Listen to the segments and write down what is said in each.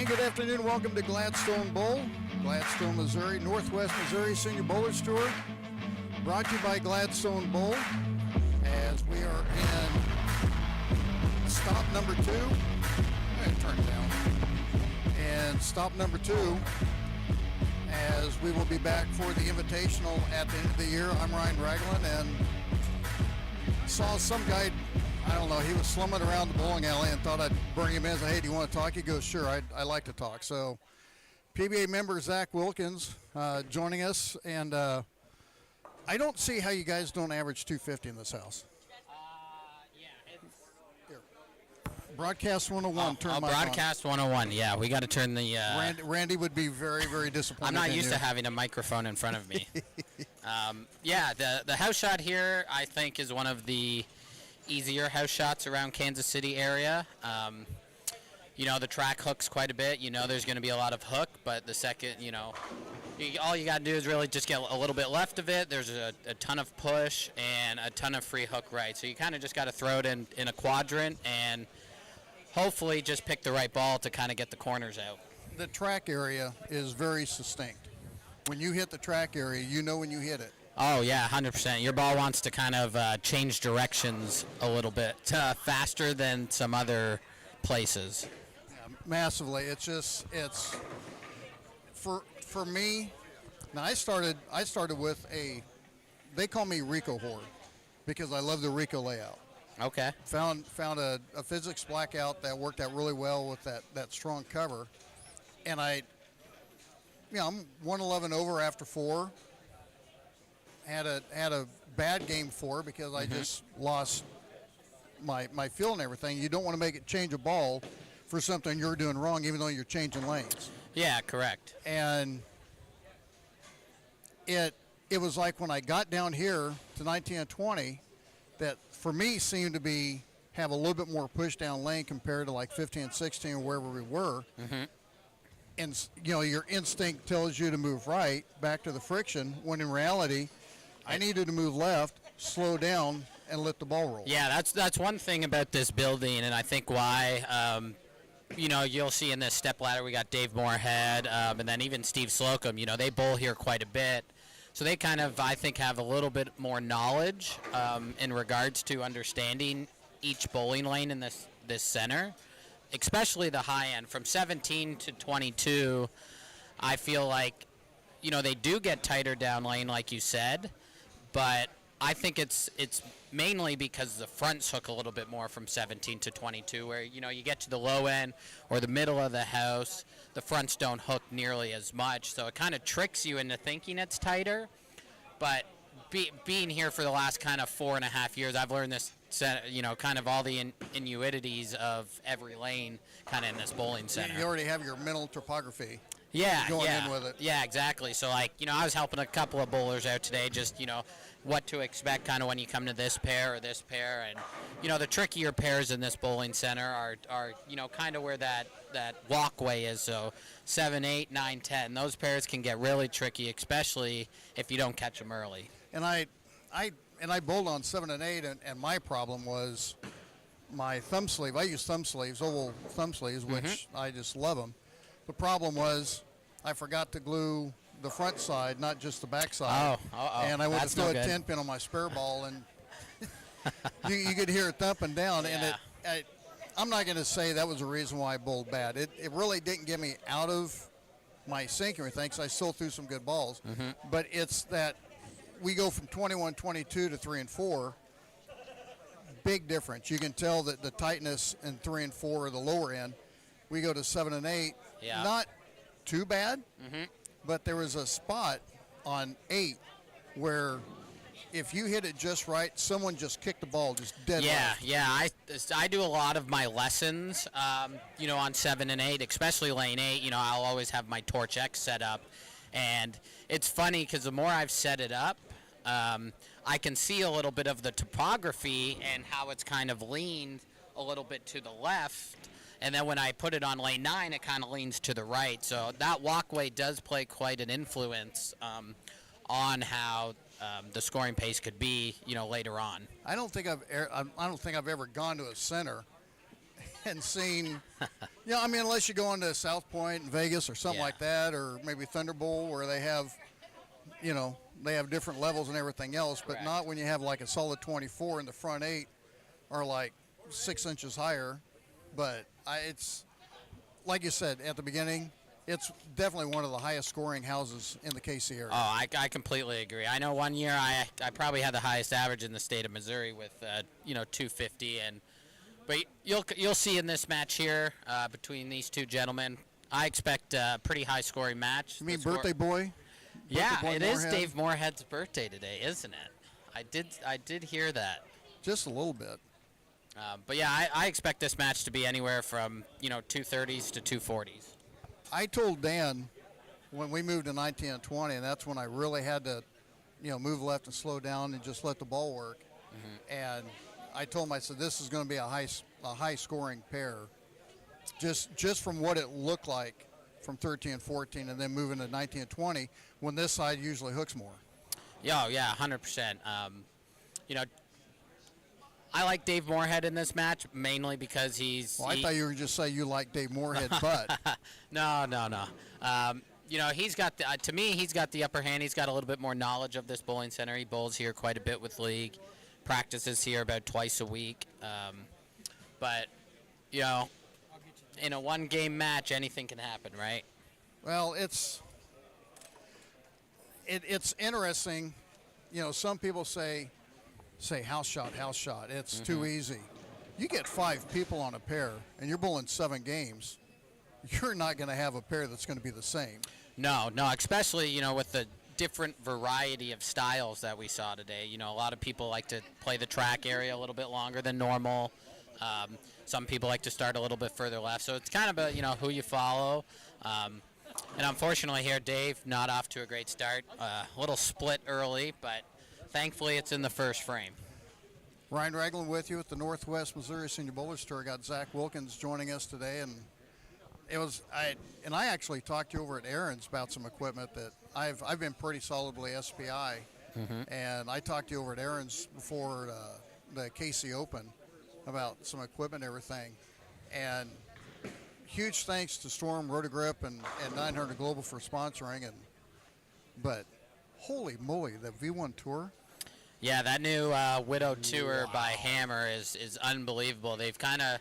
And good afternoon. Welcome to Gladstone Bowl, Gladstone, Missouri, Northwest Missouri Senior Bowlers Tour. Brought to you by Gladstone Bowl as we are in stop number 2. Turn it down. And stop number 2 as we will be back for the Invitational at the end of the year. I'm Ryan Ragland and saw some guy, I don't know, he was slumming around the bowling alley and thought I'd bring him in and say, hey, do you want to talk? He goes, sure, I like to talk. So PBA member Zach Wilkins joining us, and I don't see how you guys don't average 250 in this house. Yeah. Here. Broadcast 101. Turn my Broadcast 101, yeah. We got to turn the... Randy would be very, very disappointed. I'm not used to having a microphone in front of me. Yeah, the house shot here, I think, is one of the easier house shots around Kansas City area. You know, the track hooks quite a bit. You know there's going to be a lot of hook, but the second, all you got to do is really just get a little bit left of it. There's a ton of push and a ton of free hook right. So you kind of just got to throw it in a quadrant and hopefully just pick the right ball to kind of get the corners out. The track area is very succinct. When you hit the track area, you know when you hit it. Oh, yeah, 100%. Your ball wants to kind of change directions a little bit faster than some other places. Yeah, massively. It's for me. Now I started with they call me Rico Horde because I love the Rico layout. Okay. Found a physics blackout that worked out really well with that strong cover, and I'm 111 over after 4. Had a bad game 4 because I just lost my feel and everything. You don't want to make it change a ball for something you're doing wrong, even though you're changing lanes. Yeah, correct. And it was like when I got down here to 19 and 20, that for me seemed to have a little bit more push down lane compared to like 15 and 16 or wherever we were. And your instinct tells you to move right back to the friction, when in reality I needed to move left, slow down, and let the ball roll. Yeah, that's one thing about this building, and I think why you'll see in this Stepladder we got Dave Moorhead, and then even Steve Slocum. They bowl here quite a bit, so they kind of, I think, have a little bit more knowledge in regards to understanding each bowling lane in this center, especially the high end from 17 to 22. I feel like they do get tighter down lane, like you said, but I think it's mainly because the fronts hook a little bit more from 17 to 22, where you get to the low end or the middle of the house, the fronts don't hook nearly as much, so it kind of tricks you into thinking it's tighter. But being here for the last kind of 4.5 years, I've learned this, kind of all the intuities of every lane kind of in this bowling center. You already have your mental topography. Yeah, going in with it. Yeah, exactly. So, I was helping a couple of bowlers out today, just, what to expect kind of when you come to this pair or this pair. And, the trickier pairs in this bowling center are kind of where that walkway is. So 7, 8, 9, 10. Those pairs can get really tricky, especially if you don't catch them early. And I bowled on 7 and 8, and my problem was my thumb sleeve. I use thumb sleeves, oval thumb sleeves, which I just love them. The problem was I forgot to glue the front side, not just the back side. And I went to throw a 10-pin on my spare ball, and you could hear it thumping down. Yeah. And I'm not going to say that was the reason why I bowled bad. It really didn't get me out of my sink or anything, because I still threw some good balls. But it's that we go from 21, 22 to 3 and 4. Big difference. You can tell that the tightness in 3 and 4 are the lower end. We go to 7 and 8. Yeah. Not too bad, but there was a spot on 8 where if you hit it just right, someone just kicked the ball just dead left. Yeah. I do a lot of my lessons, on 7 and 8, especially lane 8. I'll always have my Torch X set up. And it's funny because the more I've set it up, I can see a little bit of the topography and how it's kind of leaned a little bit to the left. And then when I put it on lane 9, it kind of leans to the right. So that walkway does play quite an influence on how the scoring pace could be, later on. I don't think I've ever gone to a center and seen, I mean, unless you go into South Point in Vegas or something Yeah. like that, or maybe Thunderbolt where they have, they have different levels and everything else, but Correct. not when you have like a solid 24 and the front 8 are like 6 inches higher. But it's, like you said at the beginning, it's definitely one of the highest scoring houses in the KC area. Oh, I completely agree. I know one year I probably had the highest average in the state of Missouri with 250, but you'll see in this match here between these two gentlemen, I expect a pretty high scoring match. You mean The score- birthday boy? Yeah, Birthday boy it is Moorhead? Dave Moorhead's birthday today, isn't it? I did hear that. Just a little bit. But yeah, I expect this match to be anywhere from 230s to 240s. I told Dan when we moved to 19 and 20, and that's when I really had to, move left and slow down and just let the ball work. And I told him, I said, this is going to be a high scoring pair, just from what it looked like from 13 and 14, and then moving to 19 and 20 when this side usually hooks more. Yeah, 100%. I like Dave Moorhead in this match mainly because Well, I thought you were just saying you like Dave Moorhead, but No. He's got to me, he's got the upper hand. He's got a little bit more knowledge of this bowling center. He bowls here quite a bit with league, practices here about twice a week. But in a one-game match, anything can happen, right? well, it's interesting. Some people say house shot. It's too easy. You get 5 people on a pair, and you're bowling 7 games. You're not going to have a pair that's going to be the same. No, especially, with the different variety of styles that we saw today. A lot of people like to play the track area a little bit longer than normal. Some people like to start a little bit further left. So it's kind of who you follow. And unfortunately here, Dave, not off to a great start. A little split early, but thankfully it's in the first frame. Ryan Ragland with you at the Northwest Missouri Senior Bowler Store. Got Zach Wilkins joining us today, and I actually talked to you over at Aaron's about some equipment that I've been pretty solidly SPI, and I talked to you over at Aaron's before the KC Open about some equipment and everything, and huge thanks to Storm, Rotagrip, and 900 Global for sponsoring, but holy moly, the V1 Tour. Yeah, that new Widow Tour by Hammer is unbelievable. They've kind of,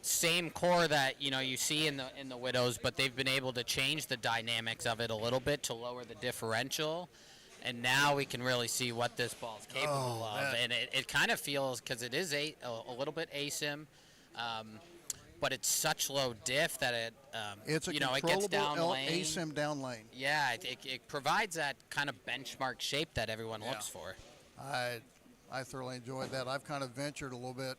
same core that you see in the Widows, but they've been able to change the dynamics of it a little bit to lower the differential, and now we can really see what this ball's capable of. And it kind of feels, because it is a little bit asim, but it's such low diff that it It's a it gets down controllable lane. ASIM down lane. Yeah, it provides that kind of benchmark shape that everyone looks for. I thoroughly enjoyed that. I've kind of ventured a little bit.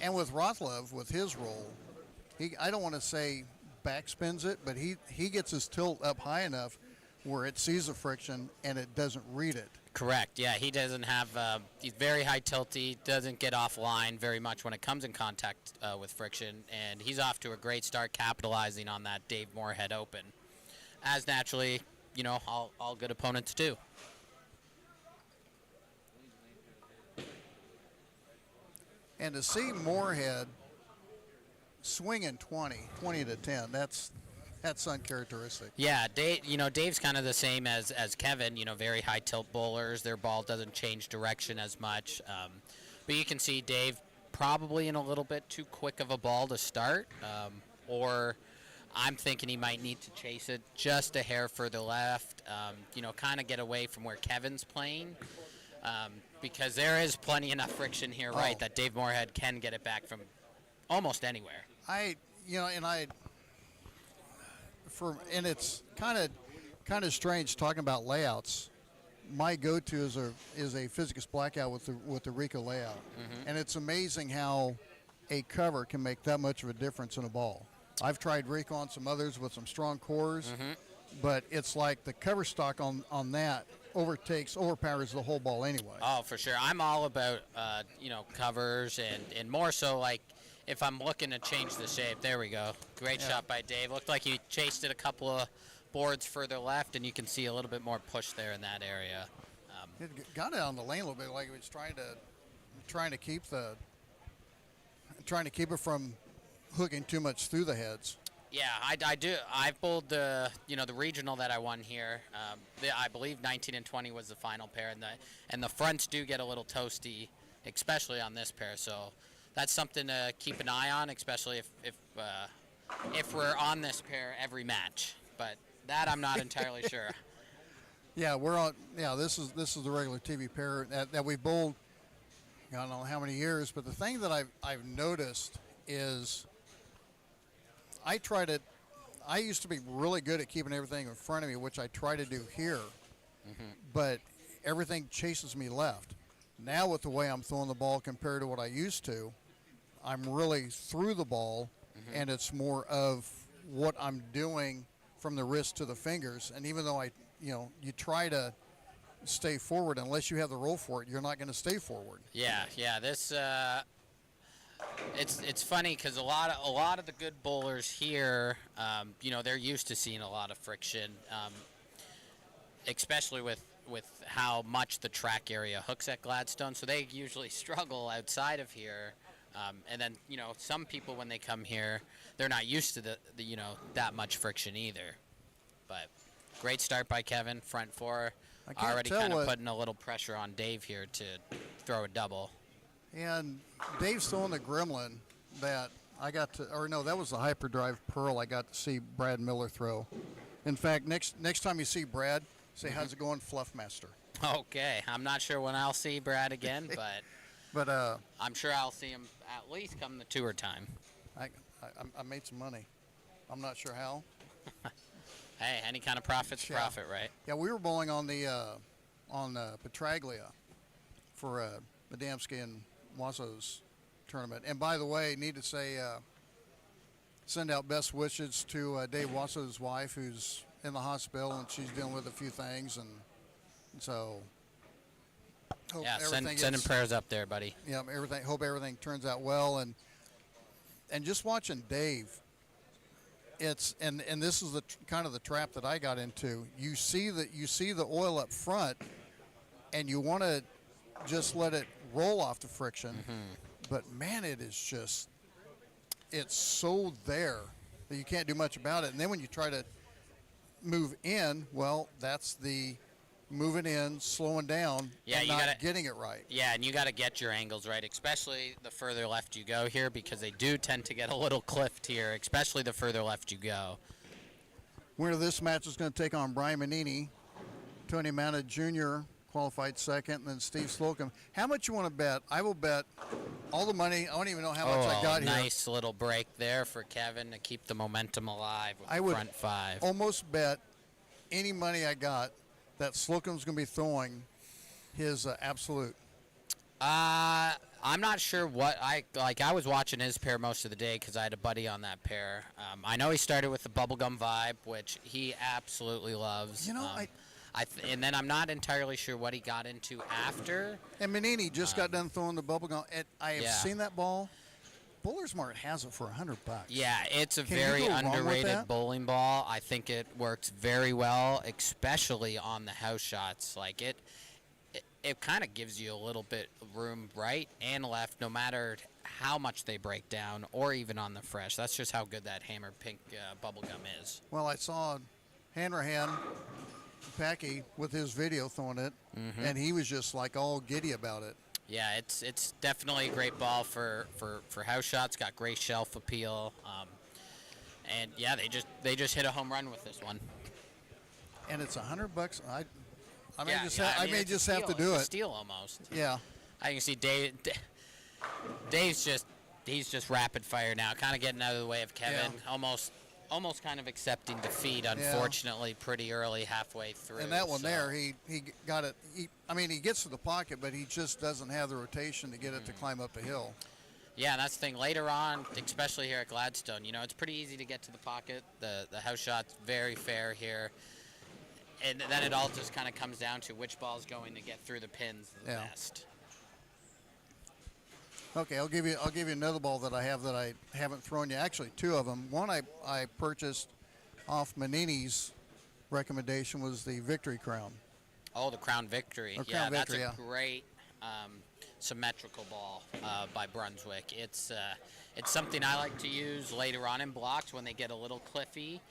And with Rothlev, with his roll, I don't want to say backspins it, but he gets his tilt up high enough where it sees the friction and it doesn't read it. Correct. Yeah, he doesn't have. He's very high tilty. Doesn't get offline very much when it comes in contact with friction, and he's off to a great start, capitalizing on that Dave Moorhead Open, as naturally, all good opponents do. And to see Moorhead swinging 20 to 10, that's uncharacteristic. Yeah, Dave's kind of the same as Kevin. Very high tilt bowlers. Their ball doesn't change direction as much. But you can see Dave probably in a little bit too quick of a ball to start, or I'm thinking he might need to chase it just a hair further left. Kind of get away from where Kevin's playing, because there is plenty enough friction here, right, that Dave Moorhead can get it back from almost anywhere. And it's kind of strange talking about layouts. My go-to is a Physicus blackout with the Rico layout, and it's amazing how a cover can make that much of a difference in a ball. I've tried Rico on some others with some strong cores, but it's like the cover stock on that overpowers the whole ball anyway. Oh, for sure. I'm all about covers and more so like if I'm looking to change the shape. There we go. Great shot by Dave. Looked like he chased it a couple of boards further left, and you can see a little bit more push there in that area. It got it on the lane a little bit, like he was trying to keep the trying to keep it from hooking too much through the heads. Yeah, I do. I've bowled the the regional that I won here. I believe 19 and 20 was the final pair, and the fronts do get a little toasty, especially on this pair. So that's something to keep an eye on, especially if we're on this pair every match. But that I'm not entirely sure. Yeah, we're on. Yeah, this is the regular TV pair that we bowled. I don't know how many years, but the thing that I've noticed is I used to be really good at keeping everything in front of me, which I try to do here, but everything chases me left. Now with the way I'm throwing the ball compared to what I used to, I'm really through the ball, and it's more of what I'm doing from the wrist to the fingers. And even though you try to stay forward, unless you have the roll for it, you're not going to stay forward. Yeah. This it's funny because a lot of the good bowlers here, they're used to seeing a lot of friction, especially with how much the track area hooks at Gladstone. So they usually struggle outside of here. And then some people when they come here, they're not used to the that much friction either. But great start by Kevin, front four. Already kind of putting a little pressure on Dave here to throw a double. And Dave's throwing the Gremlin that I got to, or no, that was the Hyperdrive Pearl I got to see Brad Miller throw. In fact, next time you see Brad, say, how's it going, Fluffmaster? Okay. I'm not sure when I'll see Brad again, but I'm sure I'll see him at least come the tour time. I made some money. I'm not sure how. Hey, any kind of profit's profit, right? Yeah, we were bowling on the Petraglia for Adamski and Wazo's tournament. And by the way, need to say, send out best wishes to Dave Wazo's wife, who's in the hospital and she's dealing with a few things, and so yeah, sending prayers up there, buddy. Yeah, hope everything turns out well, and just watching Dave. It's and this is the kind of the trap that I got into. You see the oil up front, and you want to just let it roll off the friction, but man, it's so there that you can't do much about it. And then when you try to move in, well, that's the moving in, slowing down, and not getting it right. Yeah, and you got to get your angles right, especially the further left you go here, because they do tend to get a little cliffed here, especially the further left you go. Winner of this match is going to take on Brian Manini. Tony Manta Jr. qualified second, and then Steve Slocum. How much you want to bet? I will bet all the money. I don't even know how much I got here. Nice little break there for Kevin to keep the momentum alive with the front five. Almost bet any money I got that Slocum's going to be throwing his absolute. I'm not sure what I was watching his pair most of the day because I had a buddy on that pair. I know he started with the bubblegum vibe, which he absolutely loves. And then I'm not entirely sure what he got into after. And Manini just got done throwing the bubblegum. I have seen that ball. Bowler's Mart has it for $100. Yeah, it's a very underrated bowling ball. I think it works very well, especially on the house shots. Like it kind of gives you a little bit of room right and left, no matter how much they break down, or even on the fresh. That's just how good that hammer pink bubblegum is. Well, I saw Hanrahan Packy with his video throwing it, and he was just like all giddy about it. Yeah, it's definitely a great ball for house shots. Got great shelf appeal, and yeah, they just hit a home run with this one. And it's $100. I may just steal. have to do it's it. A steal almost. Yeah. I can see Dave's just rapid fire now, kind of getting out of the way of Kevin. Yeah. Almost kind of accepting defeat, unfortunately, pretty early, halfway through. And that one there, he got it. He gets to the pocket, but he just doesn't have the rotation to get it to climb up the hill. Yeah, and that's the thing. Later on, especially here at Gladstone, it's pretty easy to get to the pocket. The house shot's very fair here. And then it all just kind of comes down to which ball's going to get through the pins the best. Okay, I'll give you another ball that I haven't thrown yet. Actually, two of them. One I purchased off Manini's recommendation was the Victory Crown. Oh, the Crown Victory. Crown Victory, that's a great symmetrical ball by Brunswick. It's something I like to use later on in blocks when they get a little cliffy,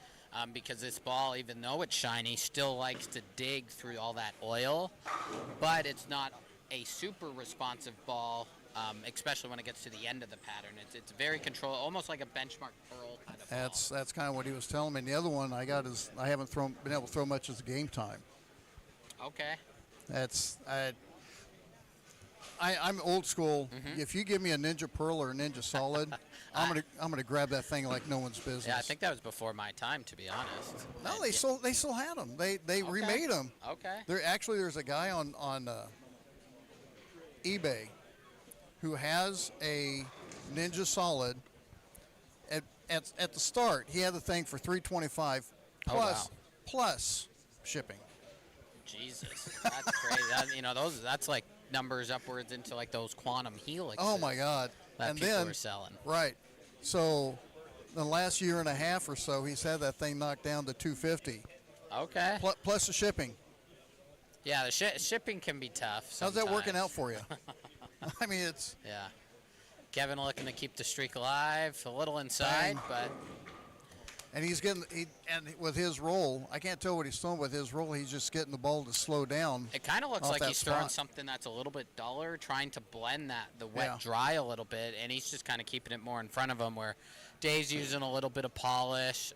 because this ball, even though it's shiny, still likes to dig through all that oil, but it's not a super responsive ball, especially when it gets to the end of the pattern. It's very controlled, almost like a benchmark pearl kind of ball. That's kind of what he was telling me. And the other one I got is I haven't been able to throw much as game time. Okay. I'm old school. If you give me a Ninja Pearl or a Ninja Solid, I'm gonna grab that thing like no one's business. Yeah, I think that was before my time, to be honest. No, they still had them. They remade them. Okay. There's a guy on eBay who has a Ninja Solid. At the start, he had the thing for $325 plus shipping. Jesus, that's crazy. That's like numbers upwards into like those quantum helixes. Oh my God! That and people then are selling. Right. So, the last year and a half or so, he's had that thing knocked down to $250. Okay. Plus the shipping. Yeah, the shipping can be tough sometimes. How's that working out for you? I mean, it's. Yeah. Kevin looking to keep the streak alive, a little inside, but. And he's getting, and with his roll, I can't tell what he's throwing with his roll. He's just getting the ball to slow down. It kind of looks like he's throwing something that's a little bit duller, trying to blend the wet dry a little bit, and he's just kind of keeping it more in front of him, where Dave's using a little bit of polish,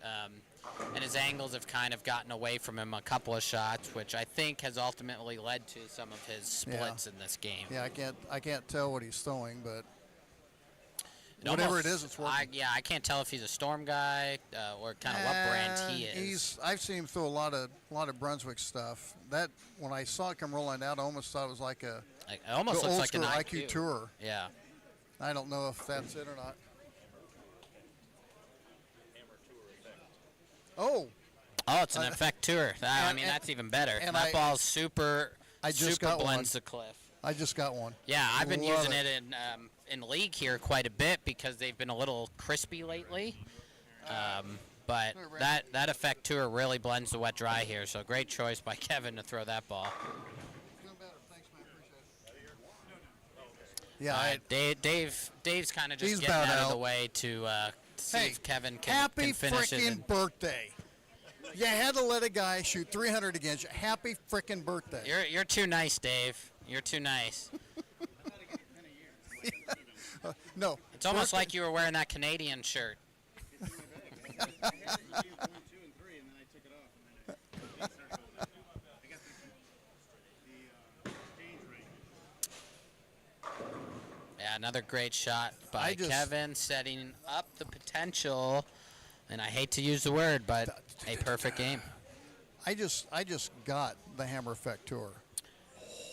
and his angles have kind of gotten away from him a couple of shots, which I think has ultimately led to some of his splits in this game. Yeah, I can't tell what he's throwing, but whatever it is, it's working. I can't tell if he's a Storm guy or kind of what brand he is. I've seen him throw a lot of Brunswick stuff. That when I saw it come rolling out, I almost thought it was like it almost looks like an IQ Tour. Yeah. I don't know if that's it or not. Oh, it's an effect tour. I mean, that's even better. And that ball's super blends the cliff. I just got one. Yeah, I've been using it in league here quite a bit because they've been a little crispy lately. But that effect tour really blends the wet dry here. So great choice by Kevin to throw that ball. Yeah, Dave's kind of just getting out of the way to see if Kevin can finish it. Happy frickin' birthday! You had to let a guy shoot 300 against you. Happy frickin' birthday! You're too nice, Dave. You're too nice. No. It's almost like you were wearing that Canadian shirt. Yeah, another great shot by Kevin, setting up the potential, and I hate to use the word, but a perfect game. I just got the Hammer Effect Tour.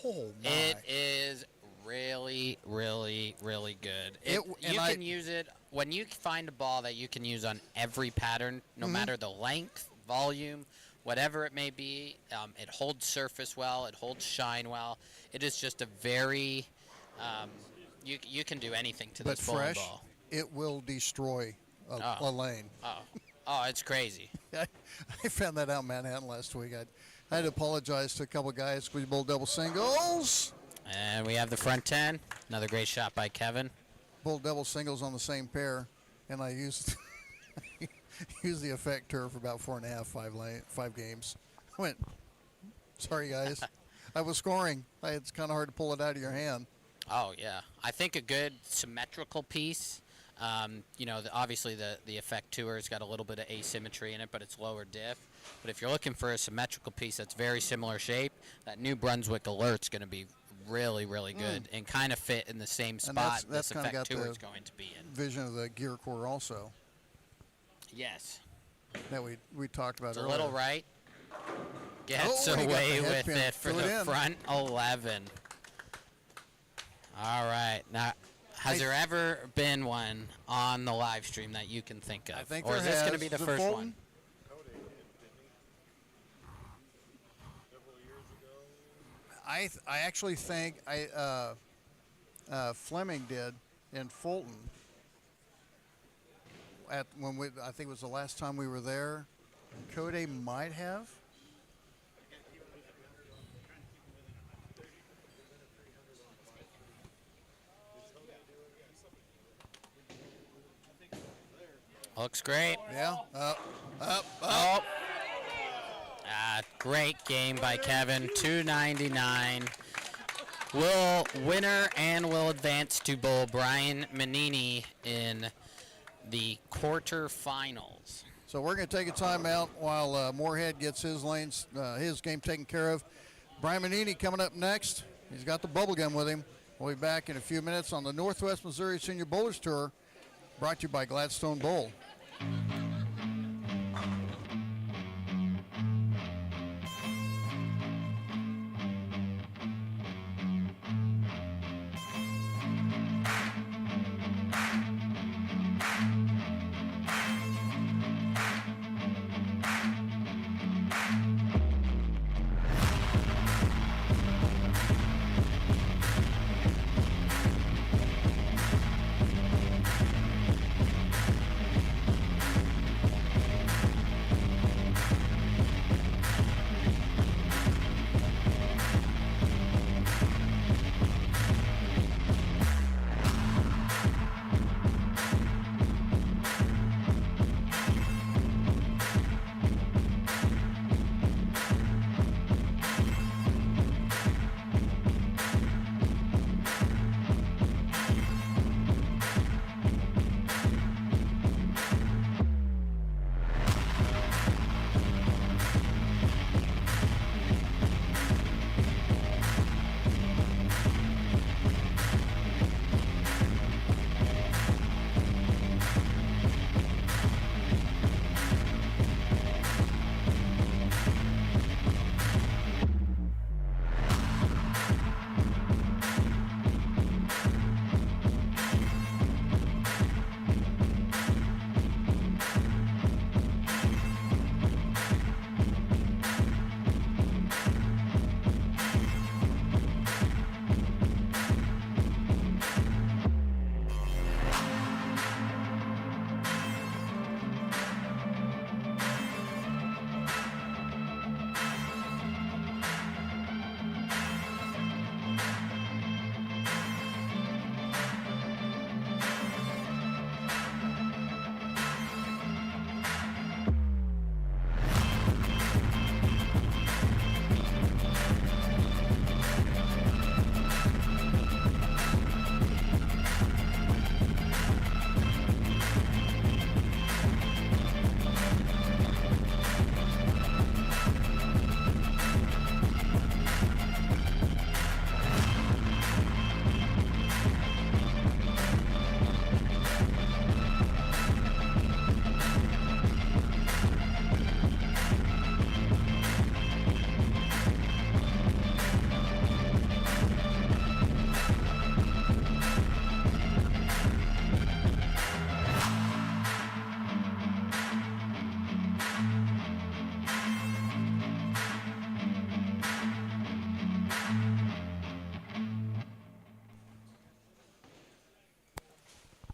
Oh my. It is really, really, really good. You can use it when you find a ball that you can use on every pattern, no matter the length, volume, whatever it may be. It holds surface well. It holds shine well. It is just a very you can do anything to this bowling ball. It will destroy a lane. Oh, it's crazy. I found that out in Manhattan last week. I had to apologize to a couple guys. We bowled double singles. And we have the front 10. Another great shot by Kevin. Bowled double singles on the same pair, and I used used the effect tour for about 4.5, 5 games. I went, sorry guys, I was scoring. It's kind of hard to pull it out of your hand. Oh yeah, I think a good symmetrical piece. Obviously the effect tour's got a little bit of asymmetry in it, but it's lower diff. But if you're looking for a symmetrical piece that's very similar shape, that New Brunswick Alert's going to be really, really good and kind of fit in the same spot that's this effect tour is going to be in. Vision of the gear core also. Yes. That we talked about it's earlier. A little right. Gets away with it for the front 11. All right. Now, has there ever been one on the live stream that you can think of? I think or is this going to be the first Fulton? one? I actually think Fleming did in Fulton. I think it was the last time we were there. Code might have. Looks great. Yeah, up. Oh. Great game by Kevin. 299. Winner will advance to bowl Brian Manini in the quarterfinals. So we're going to take a timeout while Moorhead gets his game taken care of. Brian Manini coming up next. He's got the bubble gum with him. We'll be back in a few minutes on the Northwest Missouri Senior Bowlers Tour, brought to you by Gladstone Bowl.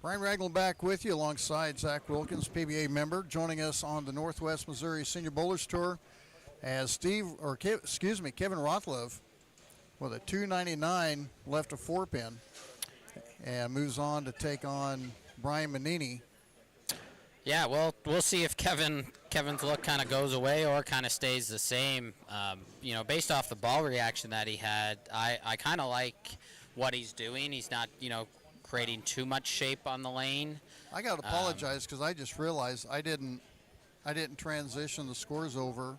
Brian Ragland back with you alongside Zach Wilkins, PBA member, joining us on the Northwest Missouri Senior Bowlers Tour as Kevin Rothlev with a 299 left of 4-pin and moves on to take on Brian Manini. Yeah, well, we'll see if Kevin's look kind of goes away or kind of stays the same. Based off the ball reaction that he had, I kind of like what he's doing. He's not, creating too much shape on the lane. I got to apologize because I just realized I didn't transition the scores over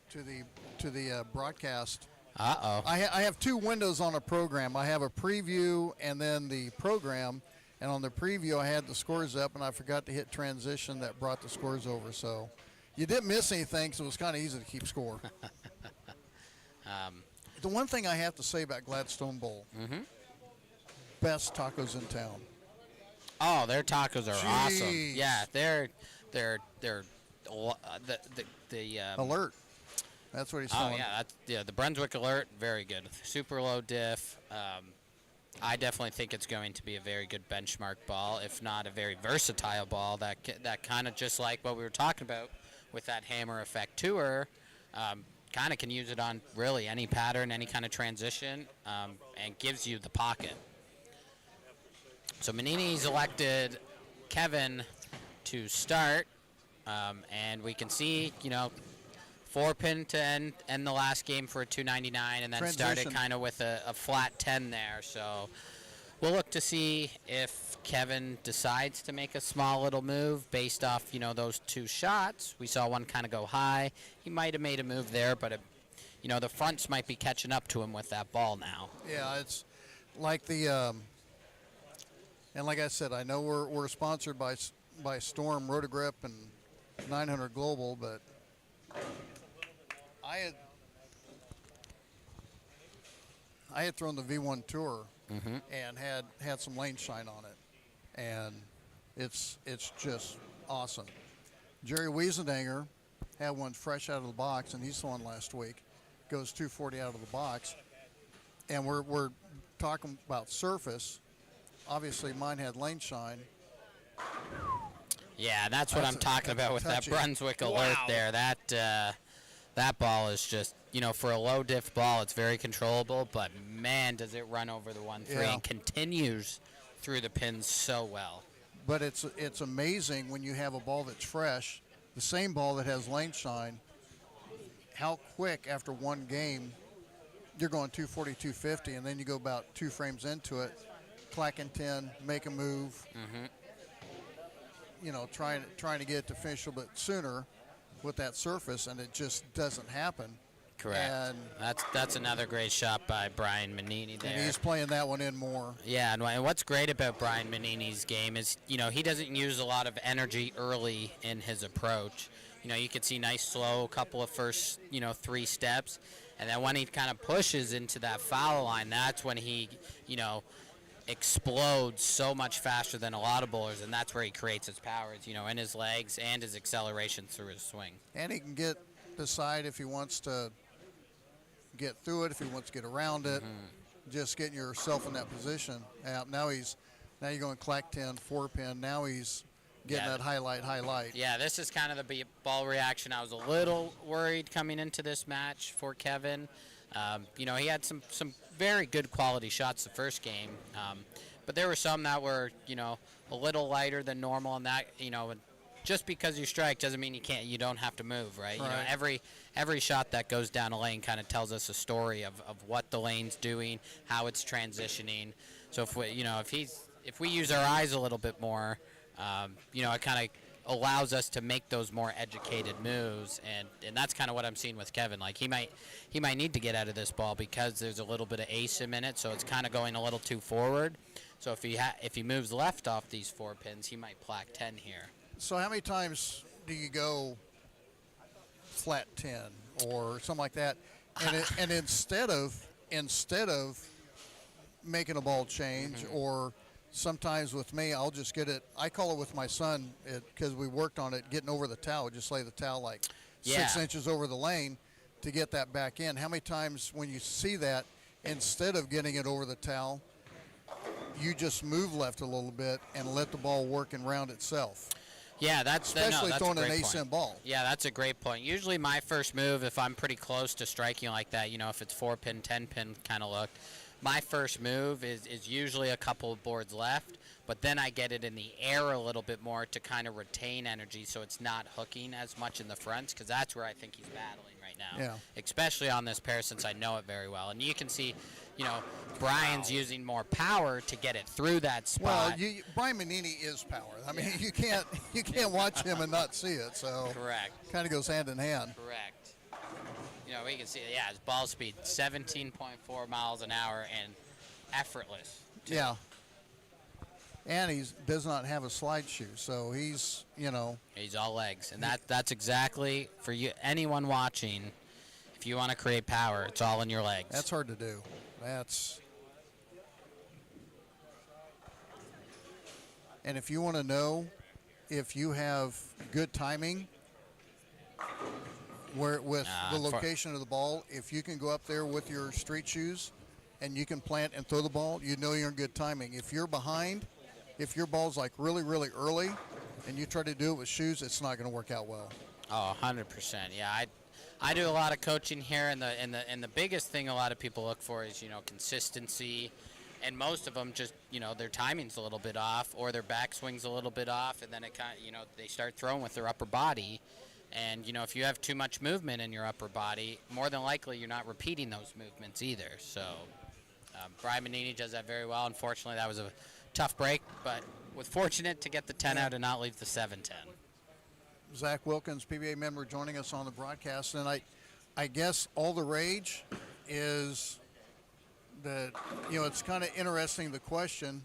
to the broadcast. Uh-oh. I have two windows on a program. I have a preview and then the program. And on the preview, I had the scores up, and I forgot to hit transition that brought the scores over. So you didn't miss anything, so it was kind of easy to keep score. The one thing I have to say about Gladstone Bowl, best tacos in town. Oh, their tacos are Jeez. awesome. Yeah, they're Alert. That's what he's calling. Oh yeah, the Brunswick Alert, very good. Super low diff. I definitely think it's going to be a very good benchmark ball, if not a very versatile ball that kind of just like what we were talking about with that hammer effect tour, kind of can use it on really any pattern, any kind of transition, and gives you the pocket. So Manini's elected Kevin to start. And we can see, 4-pin to end the last game for a 299, and then started kind of with a flat 10 there. So we'll look to see if Kevin decides to make a small little move based off, those two shots. We saw one kind of go high. He might have made a move there, but, the fronts might be catching up to him with that ball now. Yeah, it's like and like I said, I know we're sponsored by Storm, Rotagrip, and 900 Global, but I had thrown the V1 Tour and had some lane shine on it, and it's just awesome. Jerry Wiesendanger had one fresh out of the box, and he saw one last week. Goes 240 out of the box, and we're talking about surface. Obviously, mine had lane shine. Yeah, that's what I'm talking about with that Brunswick alert there. That ball is just, for a low diff ball, it's very controllable, but man, does it run over the 1-3 and continues through the pins so well. But it's amazing when you have a ball that's fresh, the same ball that has lane shine, how quick after one game you're going 240, 250, and then you go about 2 frames into it, clacking 10, make a move, trying to get it to finish a bit sooner with that surface, and it just doesn't happen. Correct. And that's another great shot by Brian Manini there. And he's playing that one in more. Yeah, and what's great about Brian Manini's game is, he doesn't use a lot of energy early in his approach. You could see nice slow couple of first, 3 steps, and then when he kind of pushes into that foul line, that's when he, explodes so much faster than a lot of bowlers, and that's where he creates his powers, in his legs and his acceleration through his swing. And he can decide if he wants to get through it, if he wants to get around it, just getting yourself in that position. Now you're going clack 10, 4-pin. Now he's getting that highlight. Yeah, this is kind of the ball reaction. I was a little worried coming into this match for Kevin. He had some very good quality shots the first game, but there were some that were, a little lighter than normal, and that, just because you strike doesn't mean you don't have to move, right? Every shot that goes down a lane kind of tells us a story of what the lane's doing, how it's transitioning. So if we use our eyes a little bit more, it kind of allows us to make those more educated moves, and that's kind of what I'm seeing with Kevin. Like he might need to get out of this ball because there's a little bit of asim in it, so it's kind of going a little too forward. So if he moves left off these 4 pins, he might plaque 10 here. So how many times do you go flat 10 or something like that, and instead of making a ball change, or sometimes with me, I'll just get it. I call it with my son, because we worked on it, getting over the towel. Just lay the towel like 6 inches over the lane to get that back in. How many times when you see that, instead of getting it over the towel, you just move left a little bit and let the ball work and round itself? Yeah, that's throwing an point. asim ball. Yeah, that's a great point. Usually my first move, if I'm pretty close to striking like that, if it's 4-pin, 10-pin kind of look, my first move is usually a couple of boards left, but then I get it in the air a little bit more to kind of retain energy so it's not hooking as much in the fronts, because that's where I think he's battling right now, especially on this pair, since I know it very well. And you can see, Brian's using more power to get it through that spot. Well, Brian Manini is power. I mean, you can't watch him and not see it. So correct. Kind of goes hand in hand. Correct. We can see, his ball speed 17.4 miles an hour and effortless, too. Yeah. And he does not have a slide shoe, so he's, He's all legs, and that's exactly for you. Anyone watching, if you want to create power, it's all in your legs. That's hard to do. And if you want to know if you have good timing, with the location of the ball, if you can go up there with your street shoes and you can plant and throw the ball, you're in good timing. If you're behind, if your ball's like really, really early and you try to do it with shoes, it's not going to work out well. Oh, 100%. Yeah, I do a lot of coaching here, and the biggest thing a lot of people look for is, consistency and most of them just, their timing's a little bit off, or their backswing's a little bit off, and then it kind of, they start throwing with their upper body. And, if you have too much movement in your upper body, more than likely you're not repeating those movements either. So Brian Manini does that very well. Unfortunately, that was a tough break, but was fortunate to get the 10 out and not leave the 7-10. Zach Wilkins, PBA member, joining us on the broadcast. And I guess all the rage is that, it's kind of interesting, the question.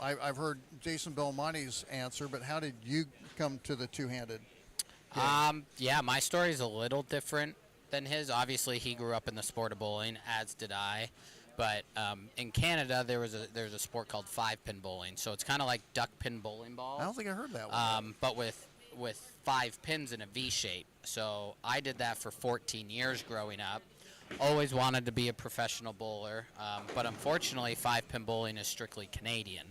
I've heard Jason Belmonte's answer, but how did you come to the two-handed? Yeah, my story is a little different than his. Obviously, he grew up in the sport of bowling, as did I. But in Canada, there's a sport called 5-pin bowling. So it's kind of like duck pin bowling balls. I don't think I heard that one. But with 5 pins in a V shape. So I did that for 14 years growing up. Always wanted to be a professional bowler, but unfortunately, 5-pin bowling is strictly Canadian.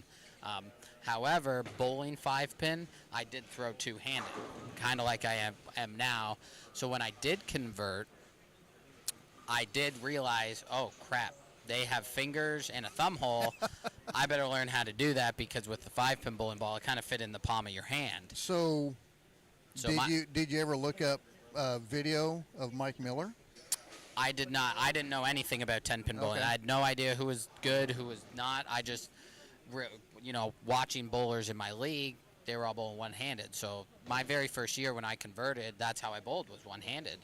However, bowling 5-pin, I did throw two-handed, kind of like I am now. So when I did convert, I did realize, oh crap, they have fingers and a thumb hole. I better learn how to do that, because with the 5-pin bowling ball, it kind of fit in the palm of your hand. So did you ever look up video of Mike Miller? I did not. I didn't know anything about 10-pin bowling. Okay. I had no idea who was good, who was not. I just, watching bowlers in my league, they were all bowling one-handed. So my very first year when I converted, that's how I bowled, was one-handed.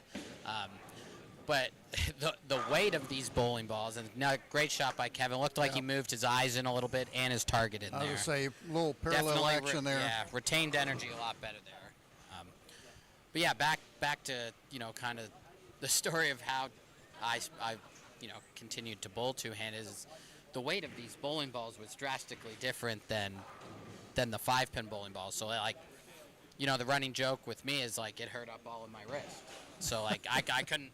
But the weight of these bowling balls, and great shot by Kevin. Looked like he moved his eyes in a little bit and his target in there. I would say a little parallel Definitely action there. Yeah, retained energy a lot better there. But yeah, back to kind of the story of how I continued to bowl two-handed. Is the weight of these bowling balls was drastically different than the 5-pin bowling balls. So the running joke with me is like it hurt up all of my wrist. So like I couldn't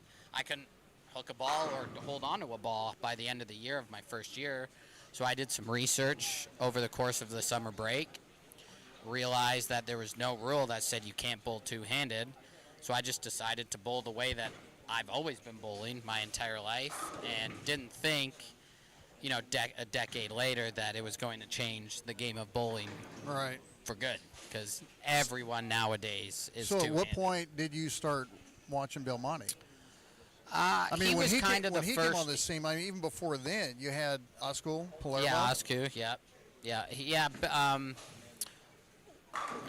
hook a ball or hold on to a ball by the end of the year of my first year. So I did some research over the course of the summer break, realized that there was no rule that said you can't bowl two-handed. So I just decided to bowl the way that I've always been bowling my entire life, and didn't think, a decade later that it was going to change the game of bowling for good, because everyone nowadays is So two-handed. at what point did you start watching Belmonte? He was kind of the when he first. came on the scene, even before then, you had Osco Palermo. Yeah, Oscu, yeah.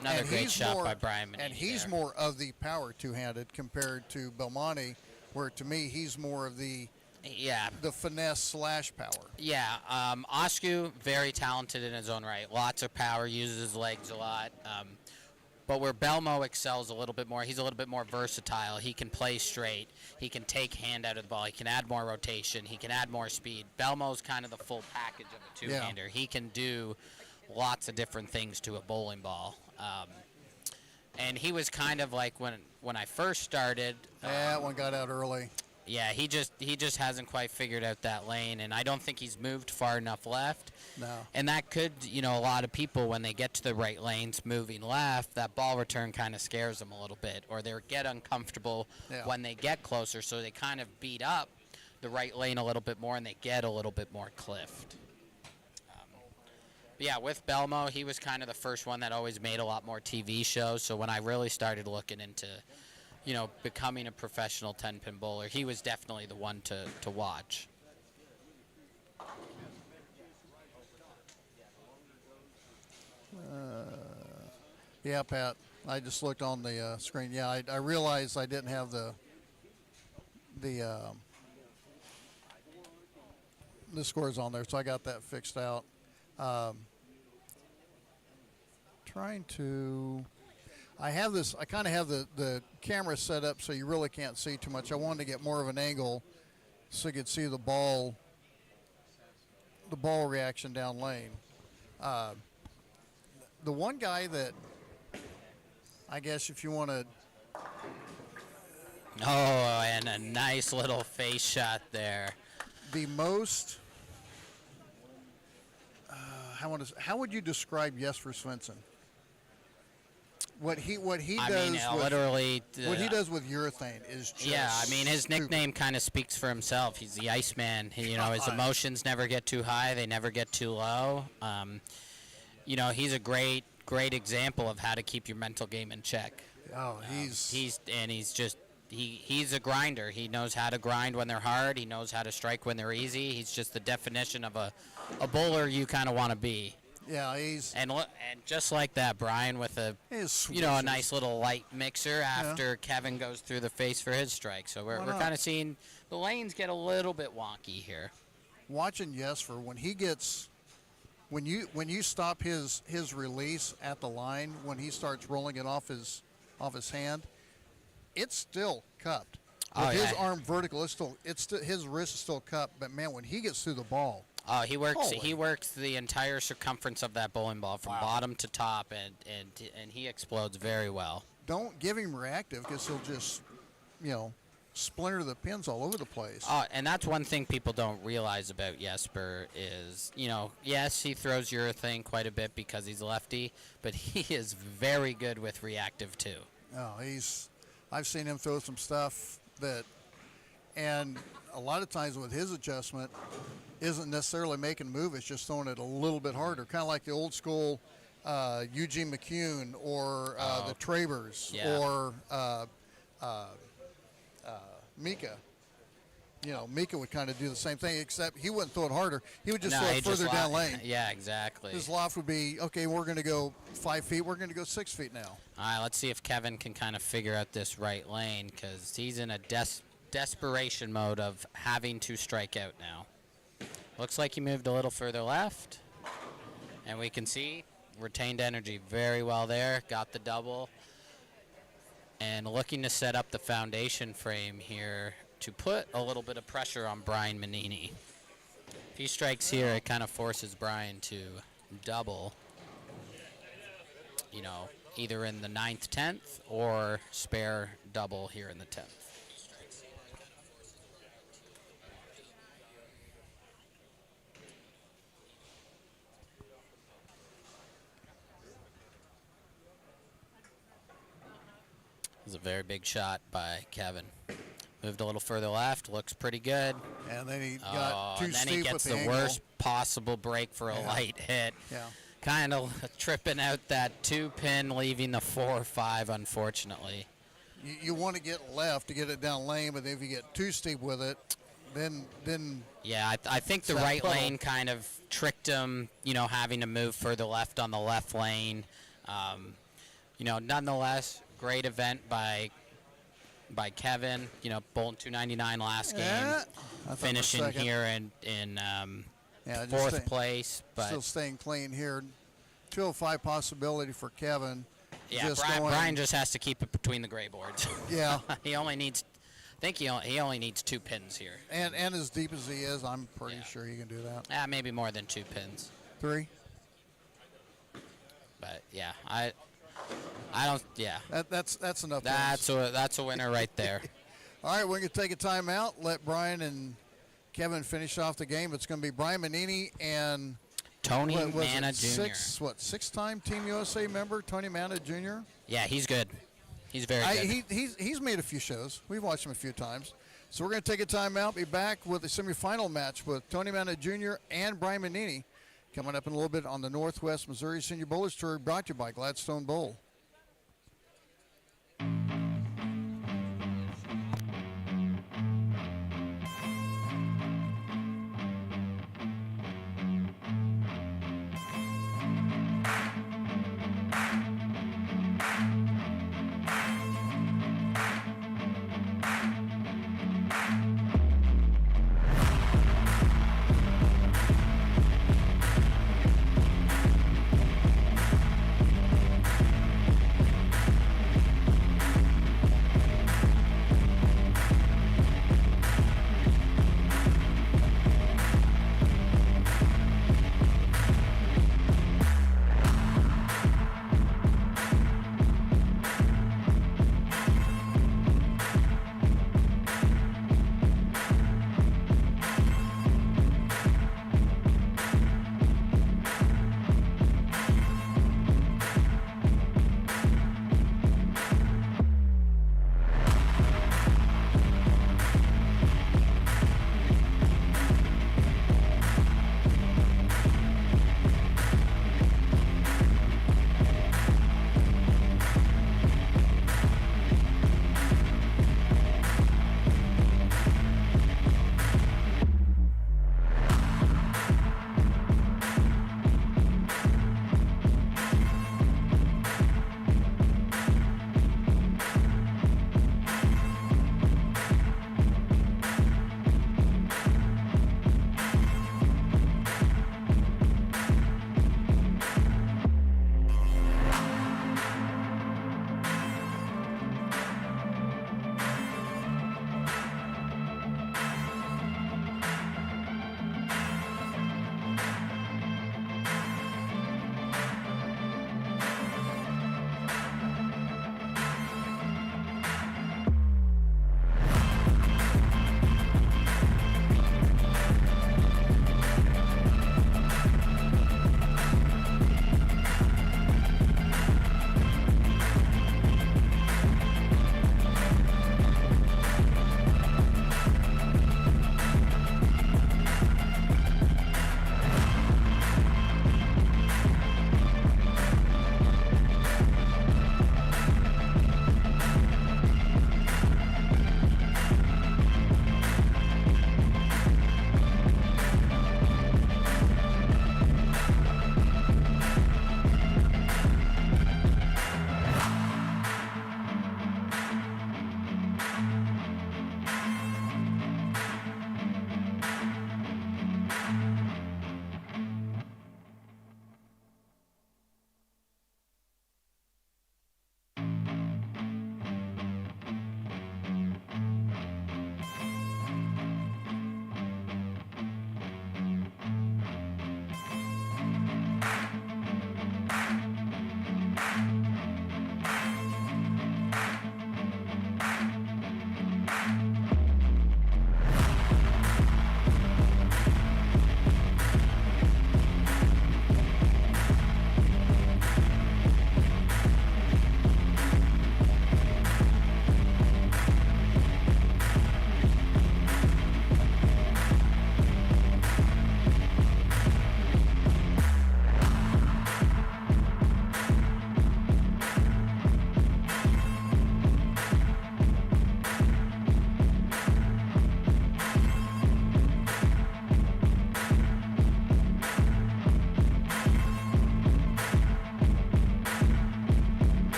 Another And great he's shot more- by Brian Manini And he's there. more of the power two-handed compared to Belmonte, where to me he's more of the finesse / power. Yeah, Oscu, very talented in his own right. Lots of power, uses his legs a lot. But where Belmo excels a little bit more, he's a little bit more versatile. He can play straight. He can take hand out of the ball. He can add more rotation. He can add more speed. Belmo's kind of the full package of a two-hander. He can do lots of different things to a bowling ball. And he was kind of like when I first started. That one got out early. Yeah, he just hasn't quite figured out that lane, and I don't think he's moved far enough left. No. And that could, a lot of people, when they get to the right lanes moving left, that ball return kind of scares them a little bit, or they get uncomfortable when they get closer, so they kind of beat up the right lane a little bit more, and they get a little bit more cliffed. But yeah, with Belmo, he was kind of the first one that always made a lot more TV shows, so when I really started looking into becoming a professional 10-pin bowler, he was definitely the one to watch. Yeah, Pat. I just looked on the screen. Yeah, I realized I didn't have the scores on there, so I got that fixed out. Trying to. I kind of have the camera set up so you really can't see too much. I wanted to get more of an angle so you could see the ball reaction down lane. The one guy that, I guess if you want to. Oh, and a nice little face shot there. The most. How would you describe Jesper Svensson? what he I does mean, with, literally. what he does with urethane is just Yeah, I mean, his stupid. nickname kind of speaks for himself. He's the Iceman. You know, his God. emotions never get too high; they never get too low. You know, he's a great example of how to keep your mental game in check. Oh, He's just he's a grinder. He knows how to grind when they're hard. He knows how to strike when they're easy. He's just the definition of a bowler you kind of want to be. yeah, he's And just like that, Brian with a his you know a switches. nice little light mixer after Kevin goes through the face for his strike. So Why we're not? kind of seeing the lanes get a little bit wonky here. Watching Jesper when he gets when you stop his release at the line when he starts rolling it off his hand, it's still cupped. With Oh, his yeah. arm vertical, it's still his wrist is still cupped. But man, when he gets through the ball, Oh, he works. Holy. He works the entire circumference of that bowling ball from bottom to top, and he explodes very well. don't give him reactive because he'll just splinter the pins all over the place. Oh, and that's one thing people don't realize about Jesper is, you know, yes, he throws urethane quite a bit because he's a lefty, but he is very good with reactive too. Oh, I've seen him throw some stuff and a lot of times with his adjustment, isn't necessarily making a move. It's just throwing it a little bit harder, kind of like the old school Eugene McCune or the Travers Yeah. or Mika. You know, Mika would kind of do the same thing, except he wouldn't throw it harder. He would just throw he it further just down lane. Yeah, exactly. His loft would be, okay, we're going to go 5 feet. We're going to go 6 feet now. All right, let's see if Kevin can kind of figure out this right lane because he's in a desperation mode of having to strike out now. Looks like he moved a little further left, and we can see retained energy very well there. Got the double, and looking to set up the foundation frame here to put a little bit of pressure on Brian Manini. If he strikes here, it kind of forces Brian to double, you know, either in the 9th, 10th, or spare double here in the 10th. This is a very big shot by Kevin. Moved a little further left, looks pretty good. And then he got too and then steep he gets with the the angle. worst possible break for a light hit. Yeah. Kind of tripping out that 2-pin, leaving the 4 or 5, unfortunately. You want to get left to get it down lane, but if you get too steep with it, then Yeah, I think the That right puddle. lane kind of tricked him, you know, having to move further left on the left lane. You know, nonetheless, great event by Kevin. You know, Bolton 299 last game, I thought for a finishing second- here in Yeah, just 4th stay- place. But still staying clean here. 205 possibility for Kevin. yeah, just Brian, going- Brian just has to keep it between the gray boards. Yeah, he only needs, I think he only needs 2 pins here. and as deep as he is, I'm pretty Yeah. sure he can do that. Maybe more than 2 pins. 3. But yeah, I don't. Yeah, That's enough. that's a winner right there. All right, we're going to take a timeout. Let Brian and Kevin finish off the game. It's going to be Brian Manini and Tony what was Manna it, Jr. six-time Team USA member, Tony Manna Jr. Yeah, he's good. He's very good. He's made a few shows. We've watched him a few times. So we're going to take a timeout. Be back with the semifinal match with Tony Manna Jr. and Brian Manini coming up in a little bit on the Northwest Missouri Senior Bowlers Tour, brought to you by Gladstone Bowl.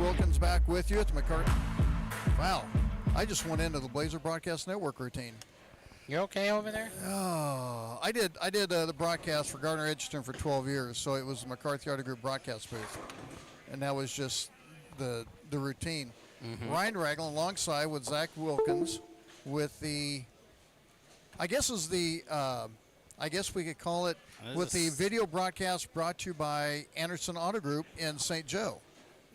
Wilkins back with you at the McCarthy. Wow, I just went into the Blazer Broadcast Network routine. You okay over there? Oh, I did the broadcast for Gardner Edgerton for 12 years, so it was the McCarthy Auto Group broadcast booth, and that was just the routine. Ryan Ragland alongside with Zach Wilkins with the, I guess we could call it, with the video broadcast brought to you by Anderson Auto Group in St. Joe.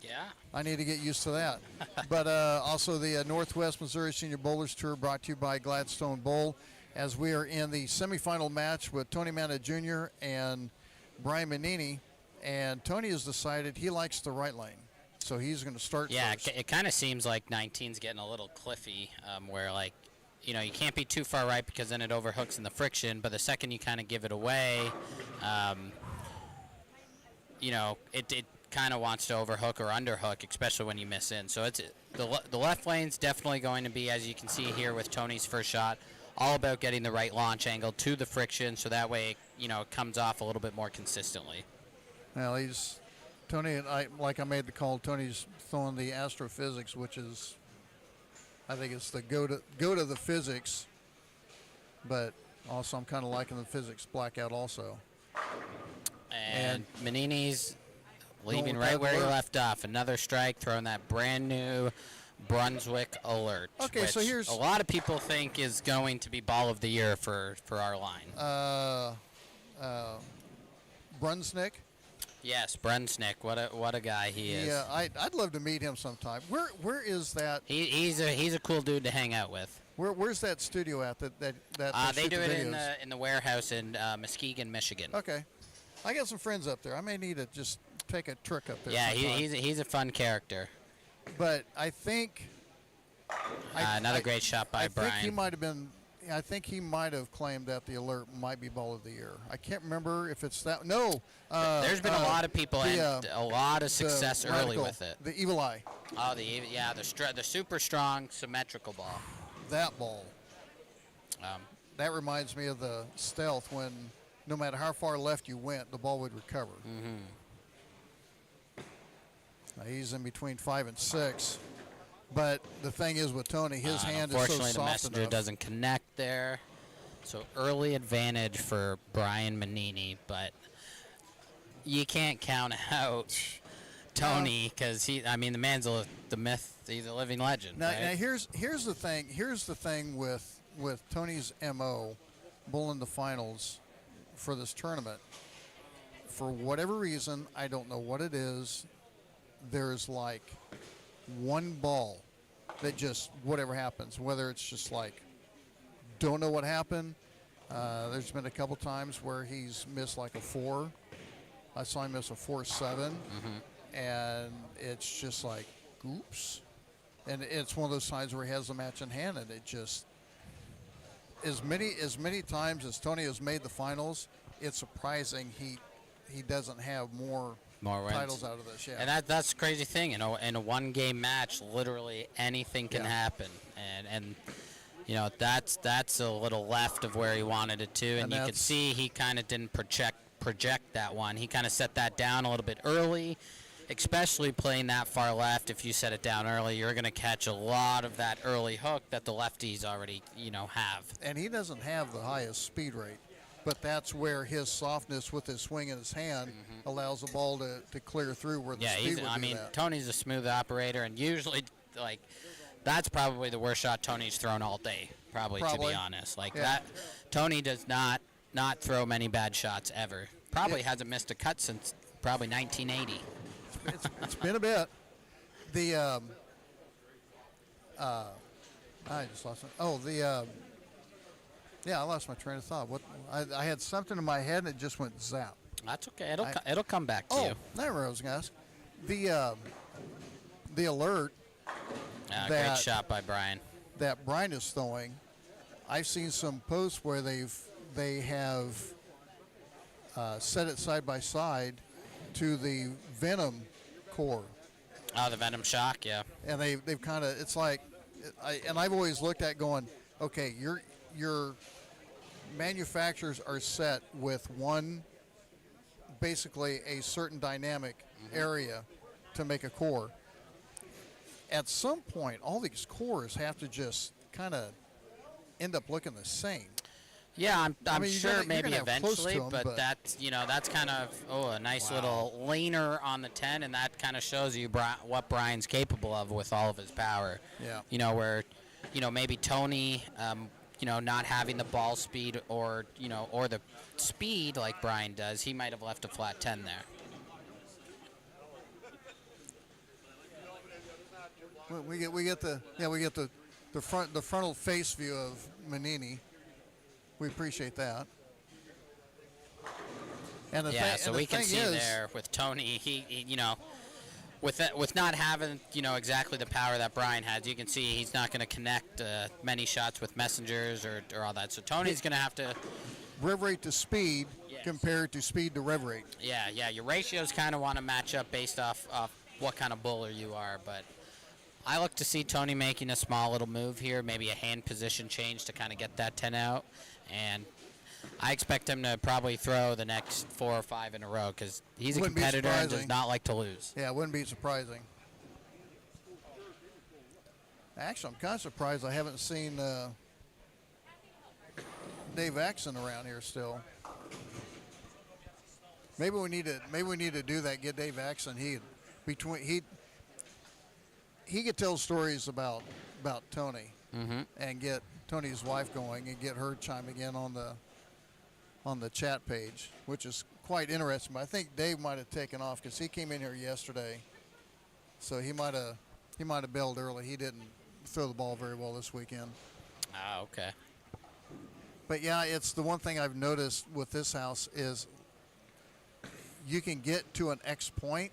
Yeah. I need to get used to that. But also the Northwest Missouri Senior Bowlers Tour brought to you by Gladstone Bowl, as we are in the semifinal match with Tony Manta Jr. and Brian Manini. And Tony has decided he likes the right lane, so he's going to start first. It kind of seems like 19's getting a little cliffy, where like, you know, you can't be too far right because then it overhooks in the friction, but the second you kind of give it away, you know, it kind of wants to overhook or underhook, especially when you miss in. So it's the left lane's definitely going to be, as you can see here with Tony's first shot, all about getting the right launch angle to the friction, so that way, you know, it comes off a little bit more consistently. Well, Tony and I made the call. Tony's throwing the astrophysics, which is, I think it's the go to the physics, but also I'm kind of liking the physics blackout also. And Manini's leaving right where he left off. Another strike, throwing that brand new Brunswick Alert. Okay, which so here's a lot of people think is going to be ball of the year for our line. Brunswick. Yes, Brunswick. What a guy he is. Yeah, I'd love to meet him sometime. Where is that? He's a cool dude to hang out with. Where's that studio at? That they do it in the warehouse in Muskegon, Michigan. Okay, I got some friends up there. I may need to just take a trick up there. Yeah, he's a fun character. But I think another great shot by Brian. I think he might have claimed that the Alert might be ball of the year. I can't remember if it's that. No. There's been a lot of people and a lot of success early with it. The Evil Eye. Oh, the super strong symmetrical ball. That ball. That reminds me of the Stealth, when no matter how far left you went, the ball would recover. Now, he's in between 5 and 6. But the thing is with Tony, his hand is so soft enough. Unfortunately, the messenger doesn't connect there. So early advantage for Brian Manini, but you can't count out Tony because the man's the myth. He's a living legend. Now, right? now here's the thing. Here's the thing with Tony's MO, bowling the finals for this tournament. For whatever reason, I don't know what it is. There's like one ball that just, whatever happens, whether it's just like, don't know what happened. There's been a couple times where he's missed like a 4. I saw him miss a 4-7, and it's just like, oops. And it's one of those times where he has the match in hand, and it just, as many times as Tony has made the finals, it's surprising he doesn't have more titles out of this. Yeah. And that's the crazy thing. In a one-game match, literally anything can happen. And you know, that's a little left of where he wanted it to. And you could see he kind of didn't project that one. He kind of set that down a little bit early, especially playing that far left. If you set it down early, you're going to catch a lot of that early hook that the lefties already, have. And he doesn't have the highest speed rate. But that's where his softness with his swing in his hand allows the ball to clear through where the speed would do that. Tony's a smooth operator, and usually, that's probably the worst shot Tony's thrown all day, probably. To be honest. That, Tony does not throw many bad shots ever. Probably hasn't missed a cut since probably 1980. It's been a bit. I just lost it. Oh, I lost my train of thought. I had something in my head and it just went zap. That's okay. It'll come back to you. There I was going to ask. The Alert. Great shot by Brian. That Brian is throwing. I've seen some posts where they have set it side by side to the Venom core. Oh, the Venom Shock, yeah. And they've kind of, it's like, I've always looked at going, okay, your manufacturers are set with basically a certain dynamic area to make a core. at some point, all these cores have to just kind of end up looking the same. Yeah, I'm mean, sure you're maybe gonna have close eventually, to 'em, but that's that's kind of a nice little leaner on the 10, and that kind of shows you what Brian's capable of with all of his power. Yeah. Where maybe Tony, not having the ball speed or or the speed like Brian does, he might have left a flat 10 there. we get the frontal face view of Manini. We appreciate that. And So we can see there with Tony, he with not having exactly the power that Brian has, you can see he's not going to connect many shots with messengers or all that. So Tony's going to have to rev rate to speed compared to speed to rev rate. Yeah, your ratios kind of want to match up based off what kind of bowler you are, but I look to see Tony making a small little move here, maybe a hand position change to kind of get that 10 out, and I expect him to probably throw the next 4 or 5 in a row because he's a competitor and does not like to lose. Yeah, it wouldn't be surprising. Actually, I'm kind of surprised I haven't seen Dave Axon around here still. Maybe we need to do that. Get Dave Axon. He could tell stories about Tony and get Tony's wife going and get her chiming in on the chat page, which is quite interesting. But I think Dave might have taken off because he came in here yesterday, so he might have bailed early. He didn't throw the ball very well this weekend. Ah, okay. But yeah, it's the one thing I've noticed with this house is you can get to an X point.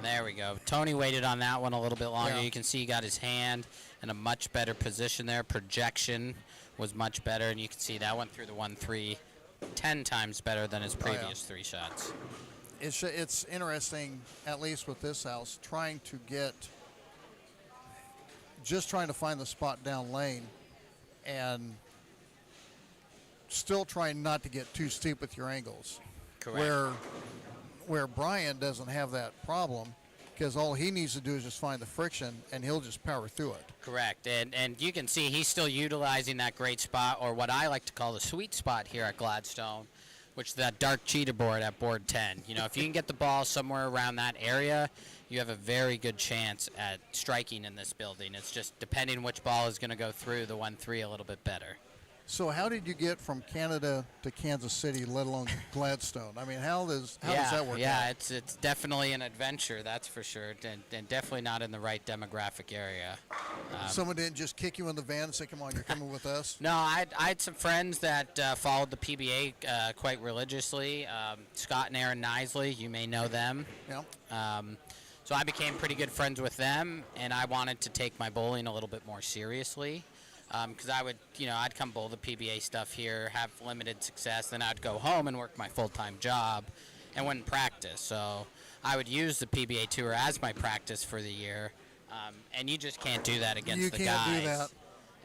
There we go. Tony waited on that one a little bit longer. Yeah. You can see he got his hand in a much better position there. Projection was much better, and you can see that went through the 1-3 10 times better than his previous 3 shots. It's interesting, at least with this house, trying to find the spot down lane and still trying not to get too steep with your angles. Correct. Where Brian doesn't have that problem because all he needs to do is just find the friction and he'll just power through it. Correct. And you can see he's still utilizing that great spot, or what I like to call the sweet spot here at Gladstone, which is that dark cheater board at board 10. If you can get the ball somewhere around that area, you have a very good chance at striking in this building. It's just depending which ball is going to go through the 1-3 a little bit better. So how did you get from Canada to Kansas City, let alone Gladstone? I mean, how does that work out? Yeah, it's definitely an adventure, that's for sure, and definitely not in the right demographic area. Someone didn't just kick you in the van and say, come on, you're coming with us? No, I had some friends that followed the PBA quite religiously. Scott and Aaron Nisley, you may know them. Yeah. So I became pretty good friends with them, and I wanted to take my bowling a little bit more seriously. Because I would, I'd come bowl the PBA stuff here, have limited success, then I'd go home and work my full-time job and wouldn't practice. So I would use the PBA Tour as my practice for the year, and you just can't do that against the guys. You can't do that.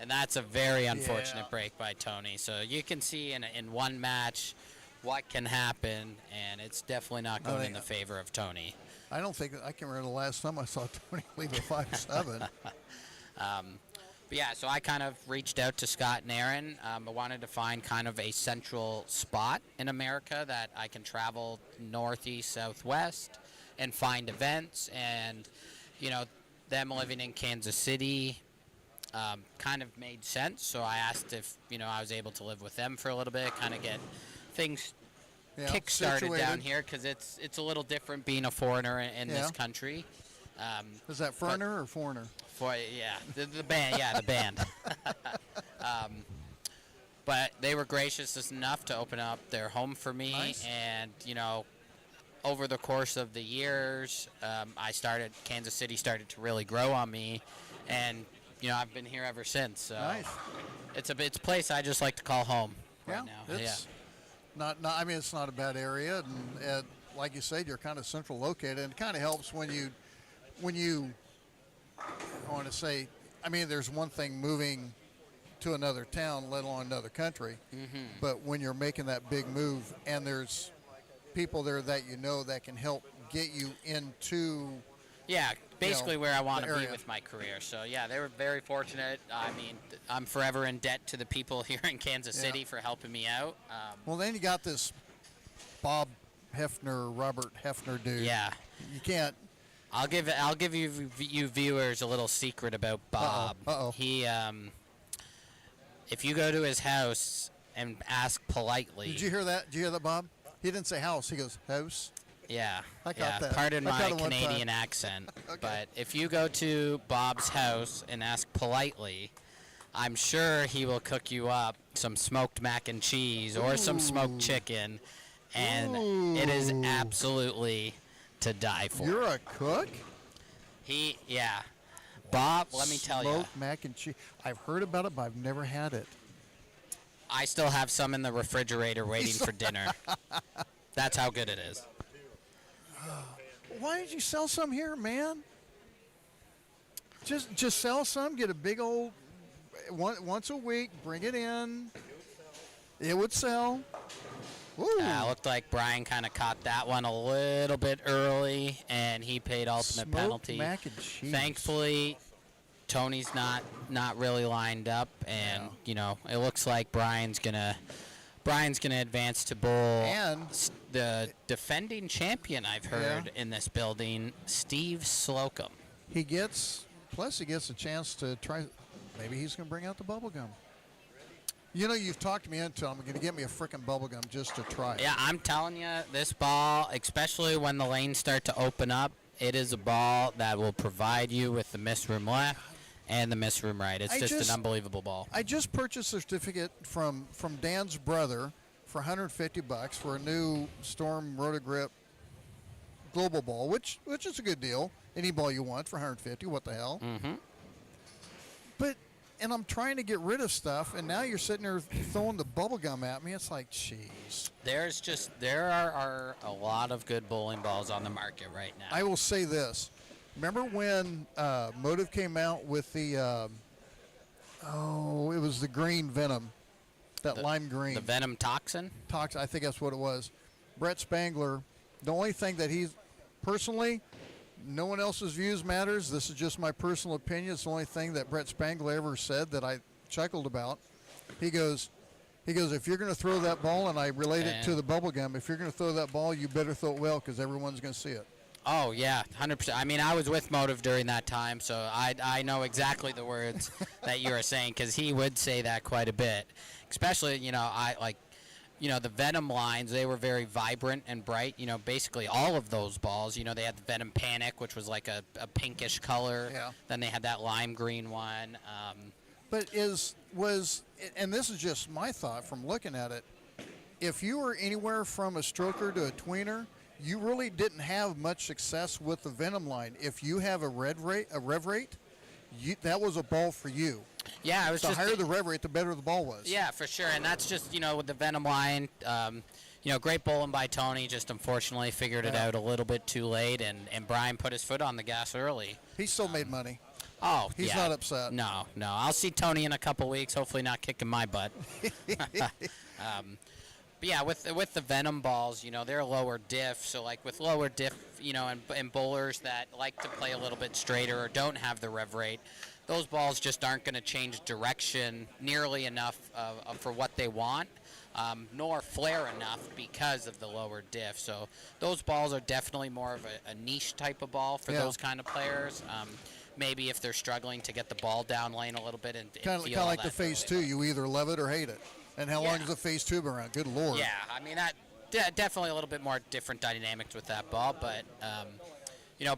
And that's a very unfortunate break by Tony. So you can see in one match what can happen, and it's definitely not going in the favor of Tony. I don't think I can remember the last time I saw Tony leave a 5-7. But yeah, so I kind of reached out to Scott and Aaron. I wanted to find kind of a central spot in America that I can travel northeast, southwest, and find events. And, them living in Kansas City kind of made sense. So I asked if, I was able to live with them for a little bit, kind of get things kick-started down here, because it's a little different being a foreigner in this country. Is that foreigner or foreigner? The band, the band. But they were gracious enough to open up their home for me, nice. And over the course of the years, Kansas City started to really grow on me, and I've been here ever since. So nice. It's a place I just like to call home right now. It's not. I mean, it's not a bad area, and like you said, you're kind of central located, and it kind of helps when you. I want to say, I mean, there's one thing moving to another town, let alone another country. Mm-hmm. But when you're making that big move and there's people there that that can help get you into Yeah, basically where I want the to be area. with my career. So yeah, they were very fortunate. I mean, I'm forever in debt to the people here in Kansas Yeah. City for helping me out. Well, then you got this Bob Hefner, Robert Hefner dude. Yeah. You can't. I'll give you viewers a little secret about Bob. Uh-oh. He if you go to his house and ask politely. Did you hear that? Did you hear that, Bob? He didn't say house. He goes house. Yeah. I caught that. Pardon I my caught it one Canadian time. accent. Okay. But if you go to Bob's house and ask politely, I'm sure he will cook you up some smoked mac and cheese or some smoked chicken, and it is Ooh. absolutely to die for. You're a cook? Yeah. Bob, let me tell you, Smoked mac and cheese. I've heard about it, but I've never had it. I still have some in the refrigerator waiting for dinner. That's how good it is. Why did you sell some here, man? Just sell some. Get a big old once a week. Bring it in. It would sell. Woo. Looked like Brian kind of caught that one a little bit early, and he paid ultimate Smoked penalty. mac and cheese. Thankfully, Tony's not really lined up, and it looks like Brian's gonna advance to bowl. And The defending champion, I've heard, in this building, Steve Slocum. he gets a chance to try. Maybe he's going to bring out the bubble gum. You know, you've talked me into. I'm going to get me a frickin' bubble gum just to try it. Yeah, I'm telling you, this ball, especially when the lanes start to open up, it is a ball that will provide you with the miss room left and the miss room right. It's just an unbelievable ball. I just purchased a certificate from Dan's brother for $150 for a new Storm Rotogrip Global Ball, which is a good deal. Any ball you want for $150, what the hell? Mm-hmm. And I'm trying to get rid of stuff, and now you're sitting there throwing the bubble gum at me. It's like, jeez. There are a lot of good bowling balls on the market right now. I will say this. Remember when Motive came out with the, it was the green Venom, that lime green. The Venom Toxin? I think that's what it was. Brett Spangler, the only thing that he's, personally, no one else's views matters. This is just my personal opinion. It's the only thing that Brett Spangler ever said that I chuckled about. He goes, if you're going to throw that ball, and I relate it to the bubble gum, if you're going to throw that ball, you better throw it well because everyone's going to see it. Oh, yeah, 100%. I mean, I was with Motive during that time, so I know exactly the words that you are saying because he would say that quite a bit. Especially, the Venom lines, they were very vibrant and bright. Basically all of those balls. They had the Venom Panic, which was like a pinkish color. Yeah. Then they had that lime green one. But and this is just my thought from looking at it, if you were anywhere from a stroker to a tweener, you really didn't have much success with the Venom line. If you have a rev rate, that was a ball for you. Yeah, it was the higher the rev rate, the better the ball was. Yeah, for sure. And that's just, with the Venom line, great bowling by Tony, just unfortunately figured it out a little bit too late, and Brian put his foot on the gas early. He still made money. Oh, He's not upset. No. I'll see Tony in a couple weeks, hopefully not kicking my butt. But yeah, with the Venom balls, they're lower diff. So like with lower diff, and bowlers that like to play a little bit straighter or don't have the rev rate, those balls just aren't going to change direction nearly enough for what they want, nor flare enough because of the lower diff. So those balls are definitely more of a niche type of ball for those kind of players. Maybe if they're struggling to get the ball down lane a little bit and Kind of like the Phase 2, you either love it or hate it. And how long has the Phase 2 been around? Good Lord. Yeah, I mean, that definitely a little bit more different dynamics with that ball. But,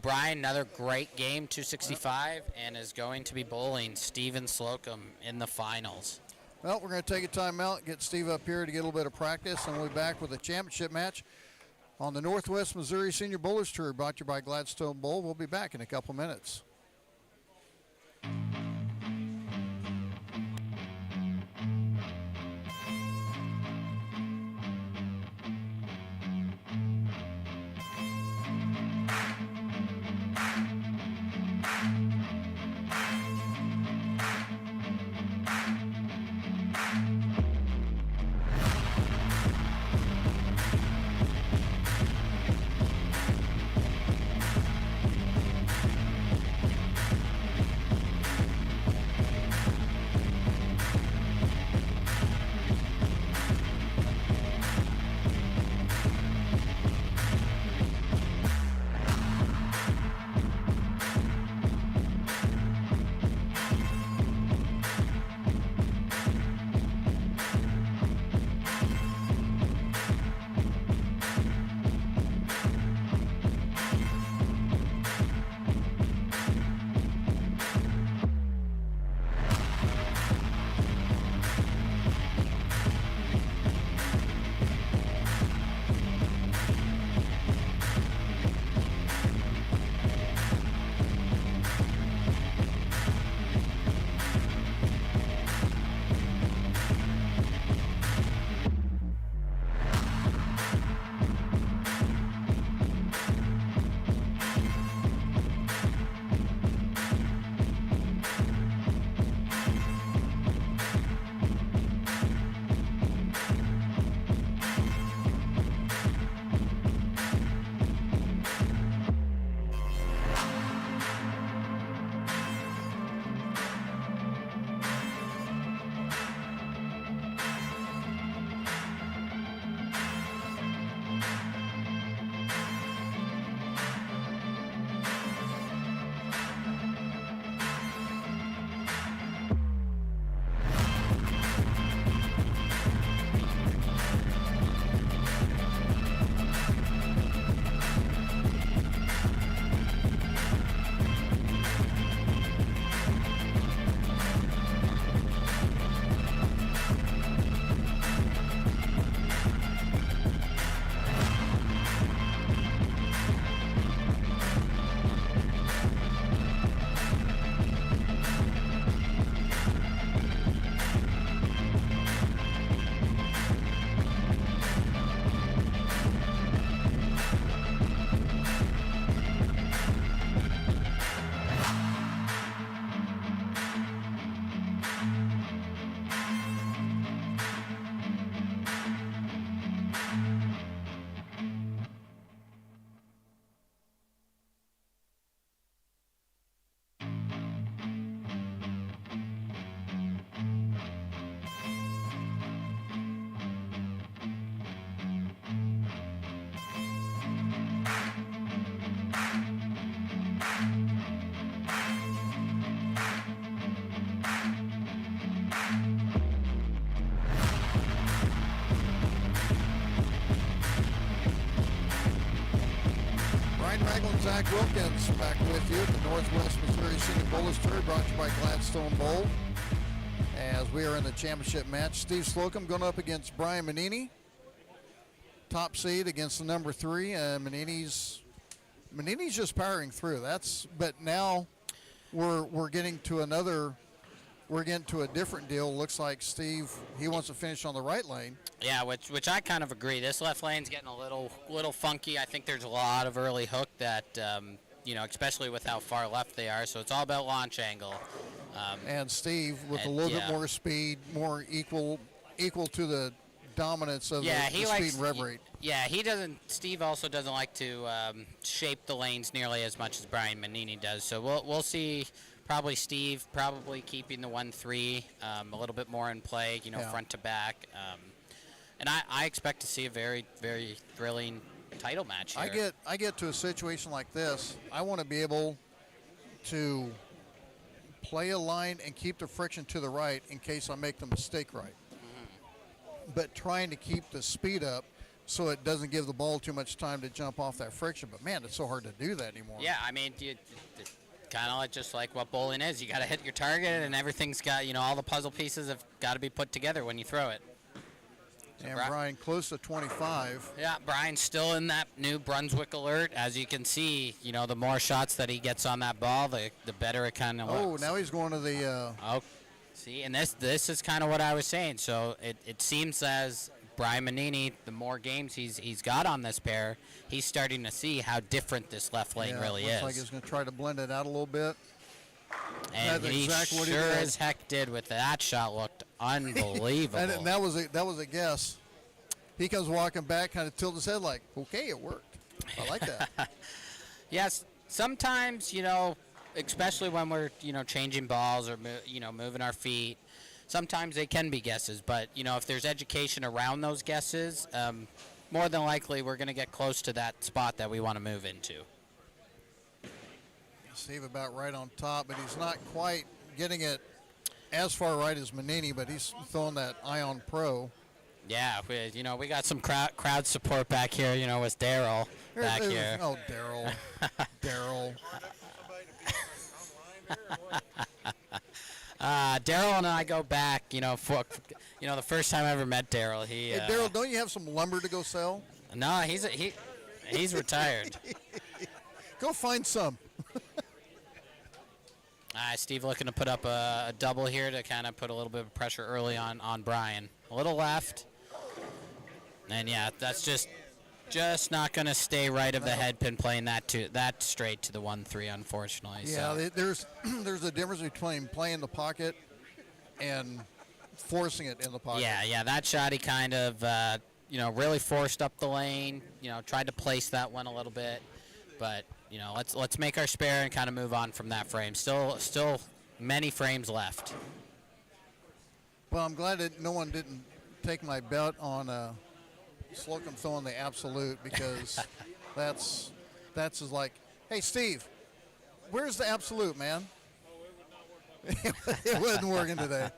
Brian, another great game, 265, and is going to be bowling Steven Slocum in the finals. Well, we're going to take a timeout, get Steve up here to get a little bit of practice, and we'll be back with a championship match on the Northwest Missouri Senior Bowlers Tour brought to you by Gladstone Bowl. We'll be back in a couple minutes. Ragland, Zach Wilkins back with you at the Northwest Missouri Senior Bowlers Tour, brought to you by Gladstone Bowl. As we are in the championship match, Steve Slocum going up against Brian Manini, top seed against the number 3, and Manini's just powering through. But now we're getting to a different deal. Looks like Steve, he wants to finish on the right lane. Yeah, which I kind of agree. This left lane's getting a little funky. I think there's a lot of early hook that, especially with how far left they are. So it's all about launch angle. And Steve, with a little bit more speed, more equal to the dominance of the speed and rev rate. Yeah, Steve also doesn't like to shape the lanes nearly as much as Brian Manini does. So we'll see. Probably Steve keeping the 1-3 a little bit more in play, front to back. And I expect to see a very, very thrilling title match here. I get to a situation like this, I want to be able to play a line and keep the friction to the right in case I make the mistake right. Mm-hmm. But trying to keep the speed up so it doesn't give the ball too much time to jump off that friction. But, man, it's so hard to do that anymore. Yeah, I mean, kind of just like what bowling is. You got to hit your target, and everything's got, all the puzzle pieces have got to be put together when you throw it. So and Brian close to 25. Yeah, Brian's still in that New Brunswick alert. As you can see, the more shots that he gets on that ball, the better it kind of looks. Oh, now he's going to the... See, and this is kind of what I was saying. So it seems as Brian Manini, the more games he's got on this pair, he's starting to see how different this left lane really looks is. Like he's going to try to blend it out a little bit. And he sure as heck did with that shot. Looked unbelievable. And that was a guess. He comes walking back, kind of tilted his head like, okay, it worked. I like that. Yes, sometimes, especially when we're, changing balls or, moving our feet, sometimes they can be guesses. But, if there's education around those guesses, more than likely we're going to get close to that spot that we want to move into. Steve about right on top, but he's not quite getting it as far right as Manini, but he's throwing that Ion Pro. Yeah, we got some crowd support back here, with Daryl back here. Oh, Daryl. Daryl. Daryl and I go back, for the first time I ever met Daryl. Hey, Daryl, don't you have some lumber to go sell? No, he's retired. Go find some. Steve looking to put up a double here to kind of put a little bit of pressure early on Brian. A little left. And, yeah, that's just not going to stay right of the head pin playing that straight to the 1-3, unfortunately. Yeah, so. there's a difference between playing the pocket and forcing it in the pocket. Yeah, that shot he kind of, really forced up the lane, tried to place that one a little bit. But, let's make our spare and kind of move on from that frame. Still many frames left. Well, I'm glad that no one didn't take my bet on Slocum throwing the absolute, because that's just like, hey, Steve, where's the absolute, man? It wasn't working today.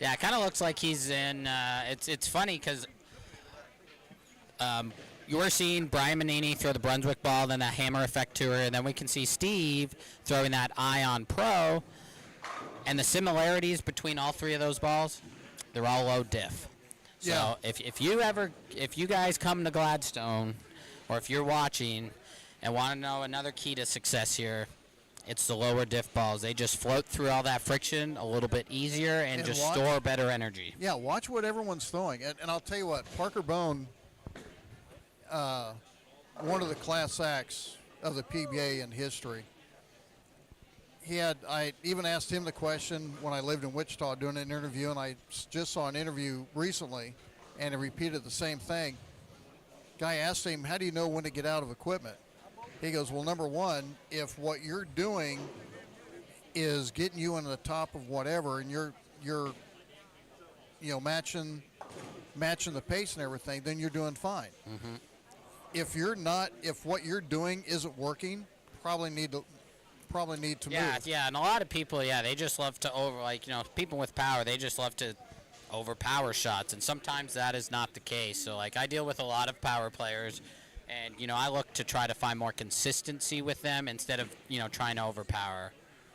Yeah, it kind of looks like he's in. It's funny because you're seeing Brian Manini throw the Brunswick ball, then a hammer effect to her, and then we can see Steve throwing that Ion Pro. And the similarities between all three of those balls, they're all low diff. So yeah. if you guys come to Gladstone, or if you're watching and want to know another key to success here, it's the lower diff balls. They just float through all that friction a little bit easier and just store better energy. Yeah, watch what everyone's throwing. And I'll tell you what, Parker Bone, one of the class acts of the PBA in history, I even asked him the question when I lived in Wichita doing an interview, and I just saw an interview recently, and it repeated the same thing. Guy asked him, how do you know when to get out of equipment? He goes, well, number one, if what you're doing is getting you in the top of whatever, and you're matching the pace and everything, then you're doing fine. Mm-hmm. If what you're doing isn't working, probably need to move. Yeah, and a lot of people, they just love to people with power, they just love to overpower shots, and sometimes that is not the case. So, I deal with a lot of power players, And, I look to try to find more consistency with them instead of, trying to overpower.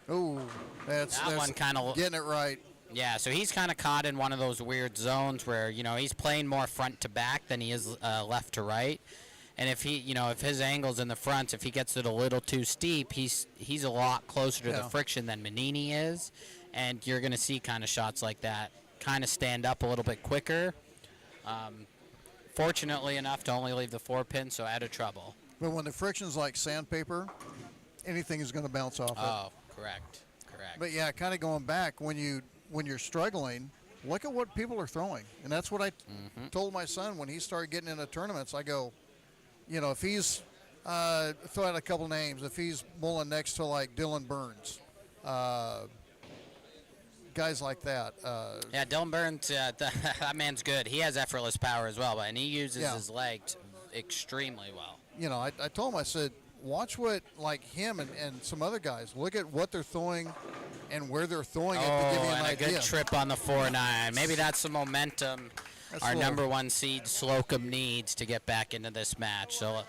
Oh, that's one kind of getting it right. Yeah, so he's kind of caught in one of those weird zones where, he's playing more front to back than he is left to right. And if if his angle's in the front, if he gets it a little too steep, he's a lot closer to the friction than Manini is. And you're going to see kind of shots like that kind of stand up a little bit quicker. Fortunately enough to only leave the 4-pin, so out of trouble. But when the friction's like sandpaper, anything is going to bounce off it. Oh, correct. But yeah, kind of going back, when you're struggling, look at what people are throwing. And that's what I told my son when he started getting into tournaments. I go, if he's, throw out a couple names, if he's bowling next to like Dylan Burns, guys like that. Yeah, Dylan Burns, that man's good. He has effortless power as well, and he uses his legs extremely well. I told him, I said, watch what, like him and some other guys, look at what they're throwing and where they're throwing it to give you an idea. A good trip on the 4-9. Maybe that's the momentum our number 1 seed Slocum needs to get back into this match. So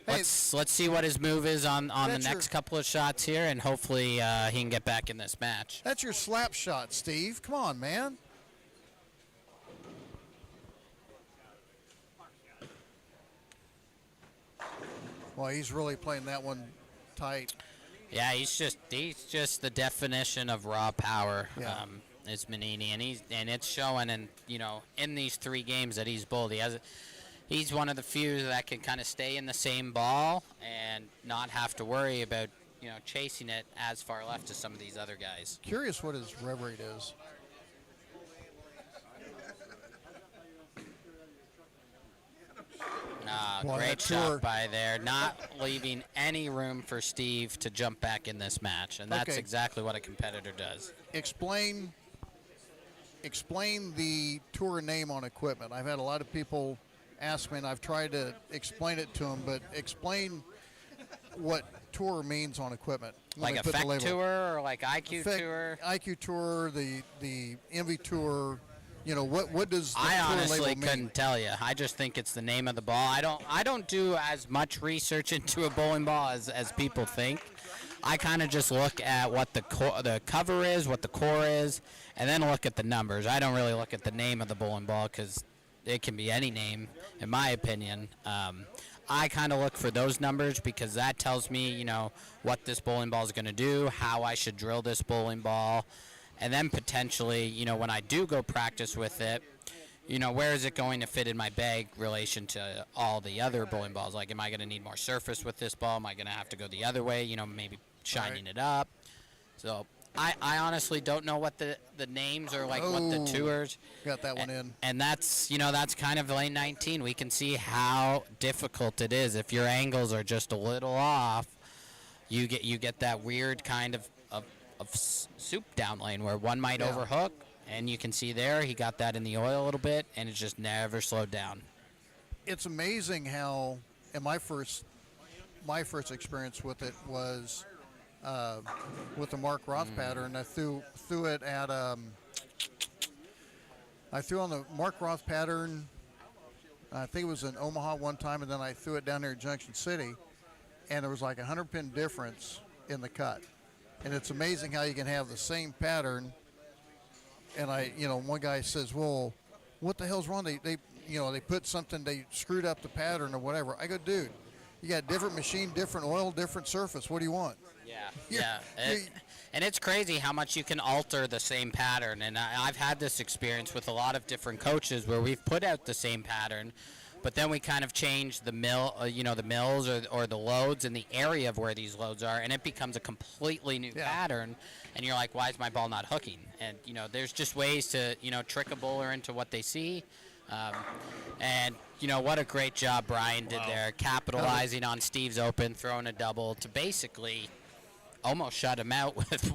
let's see what his move is on the next couple of shots here, and hopefully he can get back in this match. That's your slap shot, Steve. Come on, man. Well, he's really playing that one tight. Yeah, he's just the definition of raw power. Yeah. Is Manini, and it's showing in these 3 games that he's bowled. He's one of the few that can kind of stay in the same ball and not have to worry about chasing it as far left as some of these other guys. Curious what his rev rate is. Great shot by there, not leaving any room for Steve to jump back in this match, and that's exactly what a competitor does. Explain the tour name on equipment. I've had a lot of people ask me, and I've tried to explain it to them, but explain what tour means on equipment. Like Effect Tour or like IQ Tour? IQ Tour, the Envy Tour. What does the I tour honestly label mean? couldn't tell you. I just think it's the name of the ball. I don't do as much research into a bowling ball as people think. I kind of just look at what the cover is, what the core is, and then look at the numbers. I don't really look at the name of the bowling ball because it can be any name, in my opinion. I kind of look for those numbers because that tells me, what this bowling ball is going to do, how I should drill this bowling ball. And then potentially, when I do go practice with it, where is it going to fit in my bag relation to all the other bowling balls? Like, am I going to need more surface with this ball? Am I going to have to go the other way, maybe shining it up? So I honestly don't know what the names are like, what the tours. Got that one in. And that's, that's kind of lane 19. We can see how difficult it is. If your angles are just a little off, you get that weird kind of soup down lane where one might overhook, and you can see there he got that in the oil a little bit, and it's just never slowed down. It's amazing how, in my first experience with it was with the Mark Roth pattern. I threw it at I threw on the Mark Roth pattern. I think it was in Omaha one time, and then I threw it down there in Junction City, and there was like a 100-pin difference in the cut. And it's amazing how you can have the same pattern. And one guy says, "Well, what the hell's wrong? They put something, they screwed up the pattern or whatever." I go, "Dude, you got different machine, different oil, different surface. What do you want?" Yeah. And it's crazy how much you can alter the same pattern. And I've had this experience with a lot of different coaches where we've put out the same pattern, but then we kind of change the the mills or the loads and the area of where these loads are, and it becomes a completely new pattern. And you're like, why is my ball not hooking? And, there's just ways to, trick a bowler into what they see. And, what a great job Brian did there, capitalizing on Steve's open, throwing a double to basically almost shut him out with,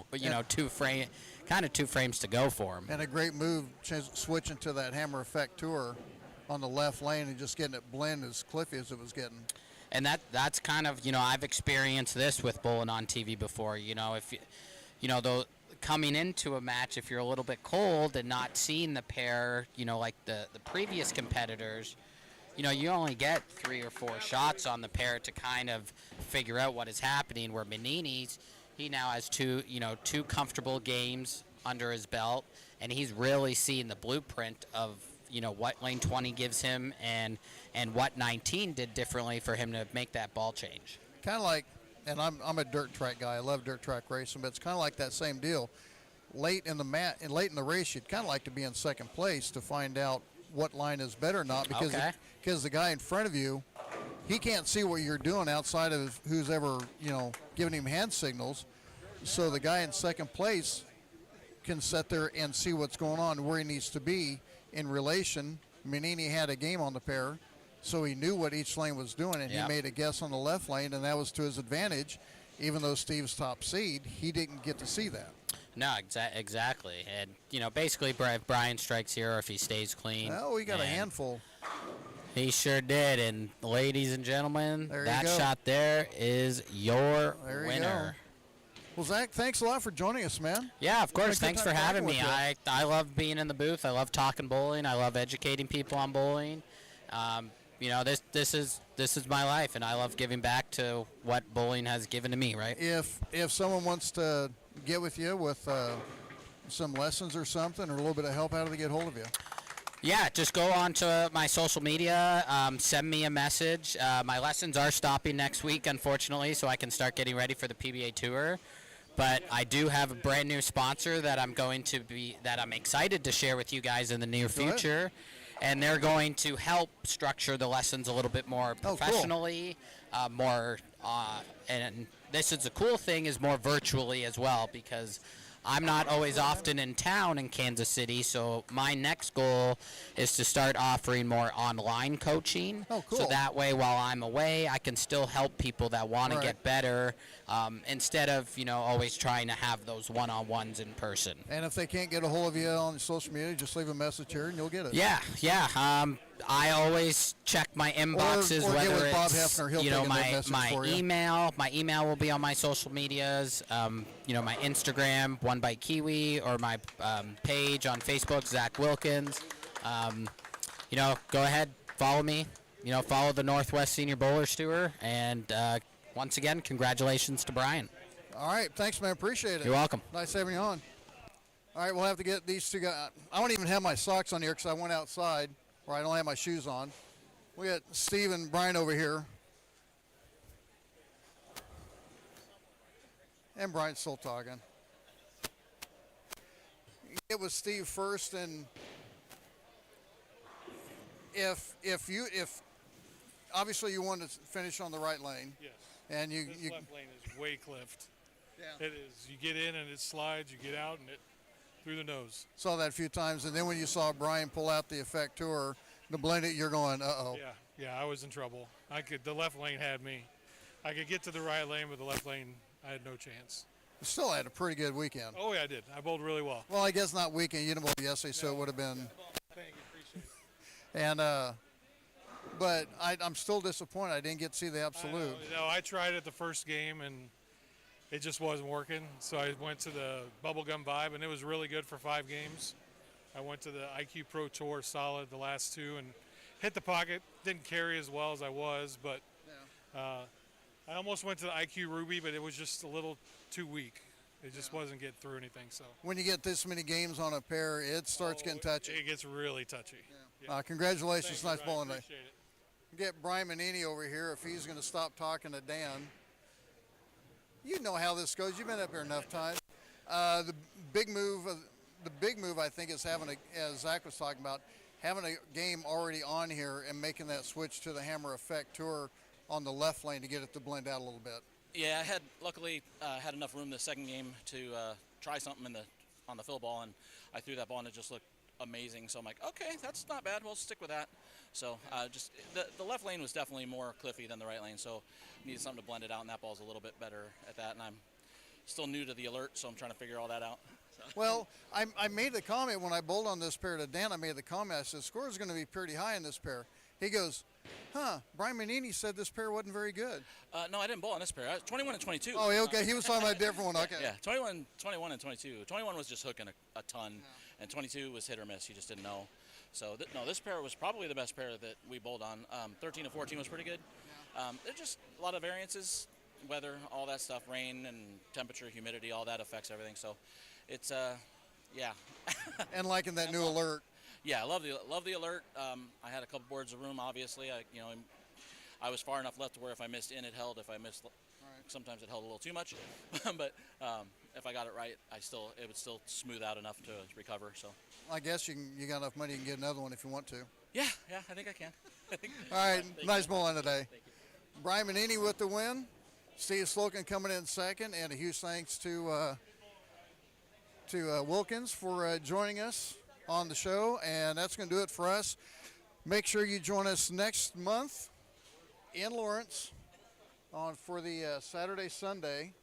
two frames to go for him. And a great move, switching to that Hammer Effect Tour on the left lane and just getting it blend as cliffy as it was getting. And that's kind of, I've experienced this with bowling on TV before. If though coming into a match, if you're a little bit cold and not seeing the pair, like the previous competitors, you only get 3 or 4 shots on the pair to kind of figure out what is happening. Where Manini's, he now has two comfortable games under his belt, and he's really seeing the blueprint of what lane 20 gives him and what 19 did differently for him to make that ball change. Kind of like, and I'm a dirt track guy. I love dirt track racing, but it's kind of like that same deal. Late in the race, you'd kind of like to be in second place to find out what line is better or not, because the guy in front of you, he can't see what you're doing outside of who's ever giving him hand signals. So the guy in second place can sit there and see what's going on, where he needs to be in relation. Manini had a game on the pair, so he knew what each lane was doing, and he made a guess on the left lane, and that was to his advantage. Even though Steve's top seed, he didn't get to see that. No, exactly. And, basically, if Brian strikes here or if he stays clean. Well, we got a handful. He sure did. And, ladies and gentlemen, that go. shot there is your winner. Well, Zach, thanks a lot for joining us, man. Yeah, of course. Thanks for having me. You. I love being in the booth. I love talking bowling. I love educating people on bowling. This is my life, and I love giving back to what bowling has given to me, right? If someone wants to get with you with some lessons or something, or a little bit of help, how do they get hold of you? Yeah, just go on to my social media, send me a message. My lessons are stopping next week, unfortunately, so I can start getting ready for the PBA Tour. But I do have a brand new sponsor that I'm excited to share with you guys in the near future. And they're going to help structure the lessons a little bit more professionally, and this is the cool thing, is more virtually as well, because I'm not always often in town in Kansas City, so my next goal is to start offering more online coaching. Oh, cool. So that way, while I'm away, I can still help people that want to get better, instead of, always trying to have those one-on-ones in person. And if they can't get a hold of you on social media, just leave a message here and you'll get it. Yeah. I always check my inboxes, or whether get with Bob it's Hefner. He'll take a message for you. email. My email will be on my social medias. My Instagram, One Bite Kiwi, or my page on Facebook, Zach Wilkins. Go ahead, follow me. Follow the Northwest Senior Bowlers Tour, and once again, congratulations to Brian. All right, thanks, man. Appreciate it. You're welcome. Nice having you on. All right, we'll have to get these two guys. I don't even have my socks on here because I went outside, or I don't have my shoes on. We got Steve and Brian over here. And Brian's still talking. It was Steve first, and if obviously you wanted to finish on the right lane. Yes. And This left lane is way cliffed. Yeah. It is. You get in and it slides. You get out and it through the nose. Saw that a few times, and then when you saw Brian pull out the effect tour to blend it, you're going, uh-oh. Yeah, I was in trouble. The left lane had me. I could get to the right lane, but the left lane, I had no chance. You still had a pretty good weekend. Oh, yeah, I did. I bowled really well. Well, I guess not weekend. You didn't bowl yesterday, so it would have been. Thank you. Appreciate it. And, but I'm still disappointed. I didn't get to see the absolute. I tried it the first game, and it just wasn't working. So I went to the Bubblegum Vibe, and it was really good for 5 games. I went to the IQ Pro Tour solid the last 2 and hit the pocket. Didn't carry as well as I was, but I almost went to the IQ Ruby, but it was just a little too weak. It just wasn't getting through anything. So when you get this many games on a pair, it starts getting touchy. It gets really touchy. Yeah. Congratulations. Thank Nice you, bowling day. Appreciate it. Get Brian Manini over here if he's going to stop talking to Dan. You know how this goes. You've been up here enough times. The big move, I think, is having as Zach was talking about, having a game already on here and making that switch to the Hammer Effect Tour on the left lane to get it to blend out a little bit. Yeah, I luckily had enough room the second game to try something on the fill ball, and I threw that ball and it just looked amazing. So I'm like, okay, that's not bad. We'll stick with that. So just the left lane was definitely more cliffy than the right lane, so needed something to blend it out, and that ball's a little bit better at that. And I'm still new to the alert, so I'm trying to figure all that out. So. Well, I made the comment when I bowled on this pair to Dan. I made the comment. I said, score is going to be pretty high in this pair. He goes, Brian Manini said this pair wasn't very good. No, I didn't bowl on this pair. I was 21 and 22. Oh, okay. He was talking about a different one. Okay. Yeah, 21 and 22. 21 was just hooking a ton. and 22 was hit or miss. You just didn't know. So no, this pair was probably the best pair that we bowled on. 13 and 14 was pretty good. There's just a lot of variances, weather, all that stuff, rain and temperature, humidity, all that affects everything. So it's yeah. And liking that new alert. Yeah, I love the alert. I had a couple boards of room. Obviously, I was far enough left to where if I missed in, it held. If I missed, sometimes it held a little too much. But if I got it right, it would still smooth out enough to recover. So I guess you got enough money, you can get another one if you want to. yeah, I think I can. All right, nice bowling today. Brian Manini with the win. Steve Slocum coming in second, and a huge thanks to Wilkins for joining us on the show. And that's going to do it for us. Make sure you join us next month in Lawrence for the Saturday, Sunday.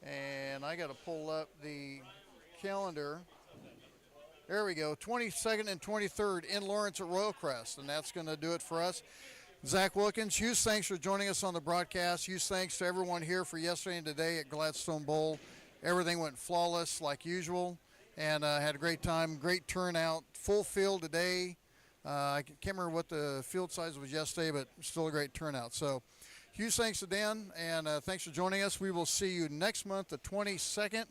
And I got to pull up the calendar. There we go, 22nd and 23rd in Lawrence at Royal Crest, and that's going to do it for us. Zach Wilkins, huge thanks for joining us on the broadcast. Huge thanks to everyone here for yesterday and today at Gladstone Bowl. Everything went flawless like usual, and had a great time, great turnout, full field today. I can't remember what the field size was yesterday, but still a great turnout. So huge thanks to Dan, and thanks for joining us. We will see you next month, the 22nd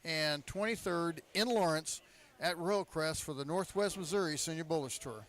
and 23rd in Lawrence at Royal Crest for the Northwest Missouri Senior Bowlers Tour.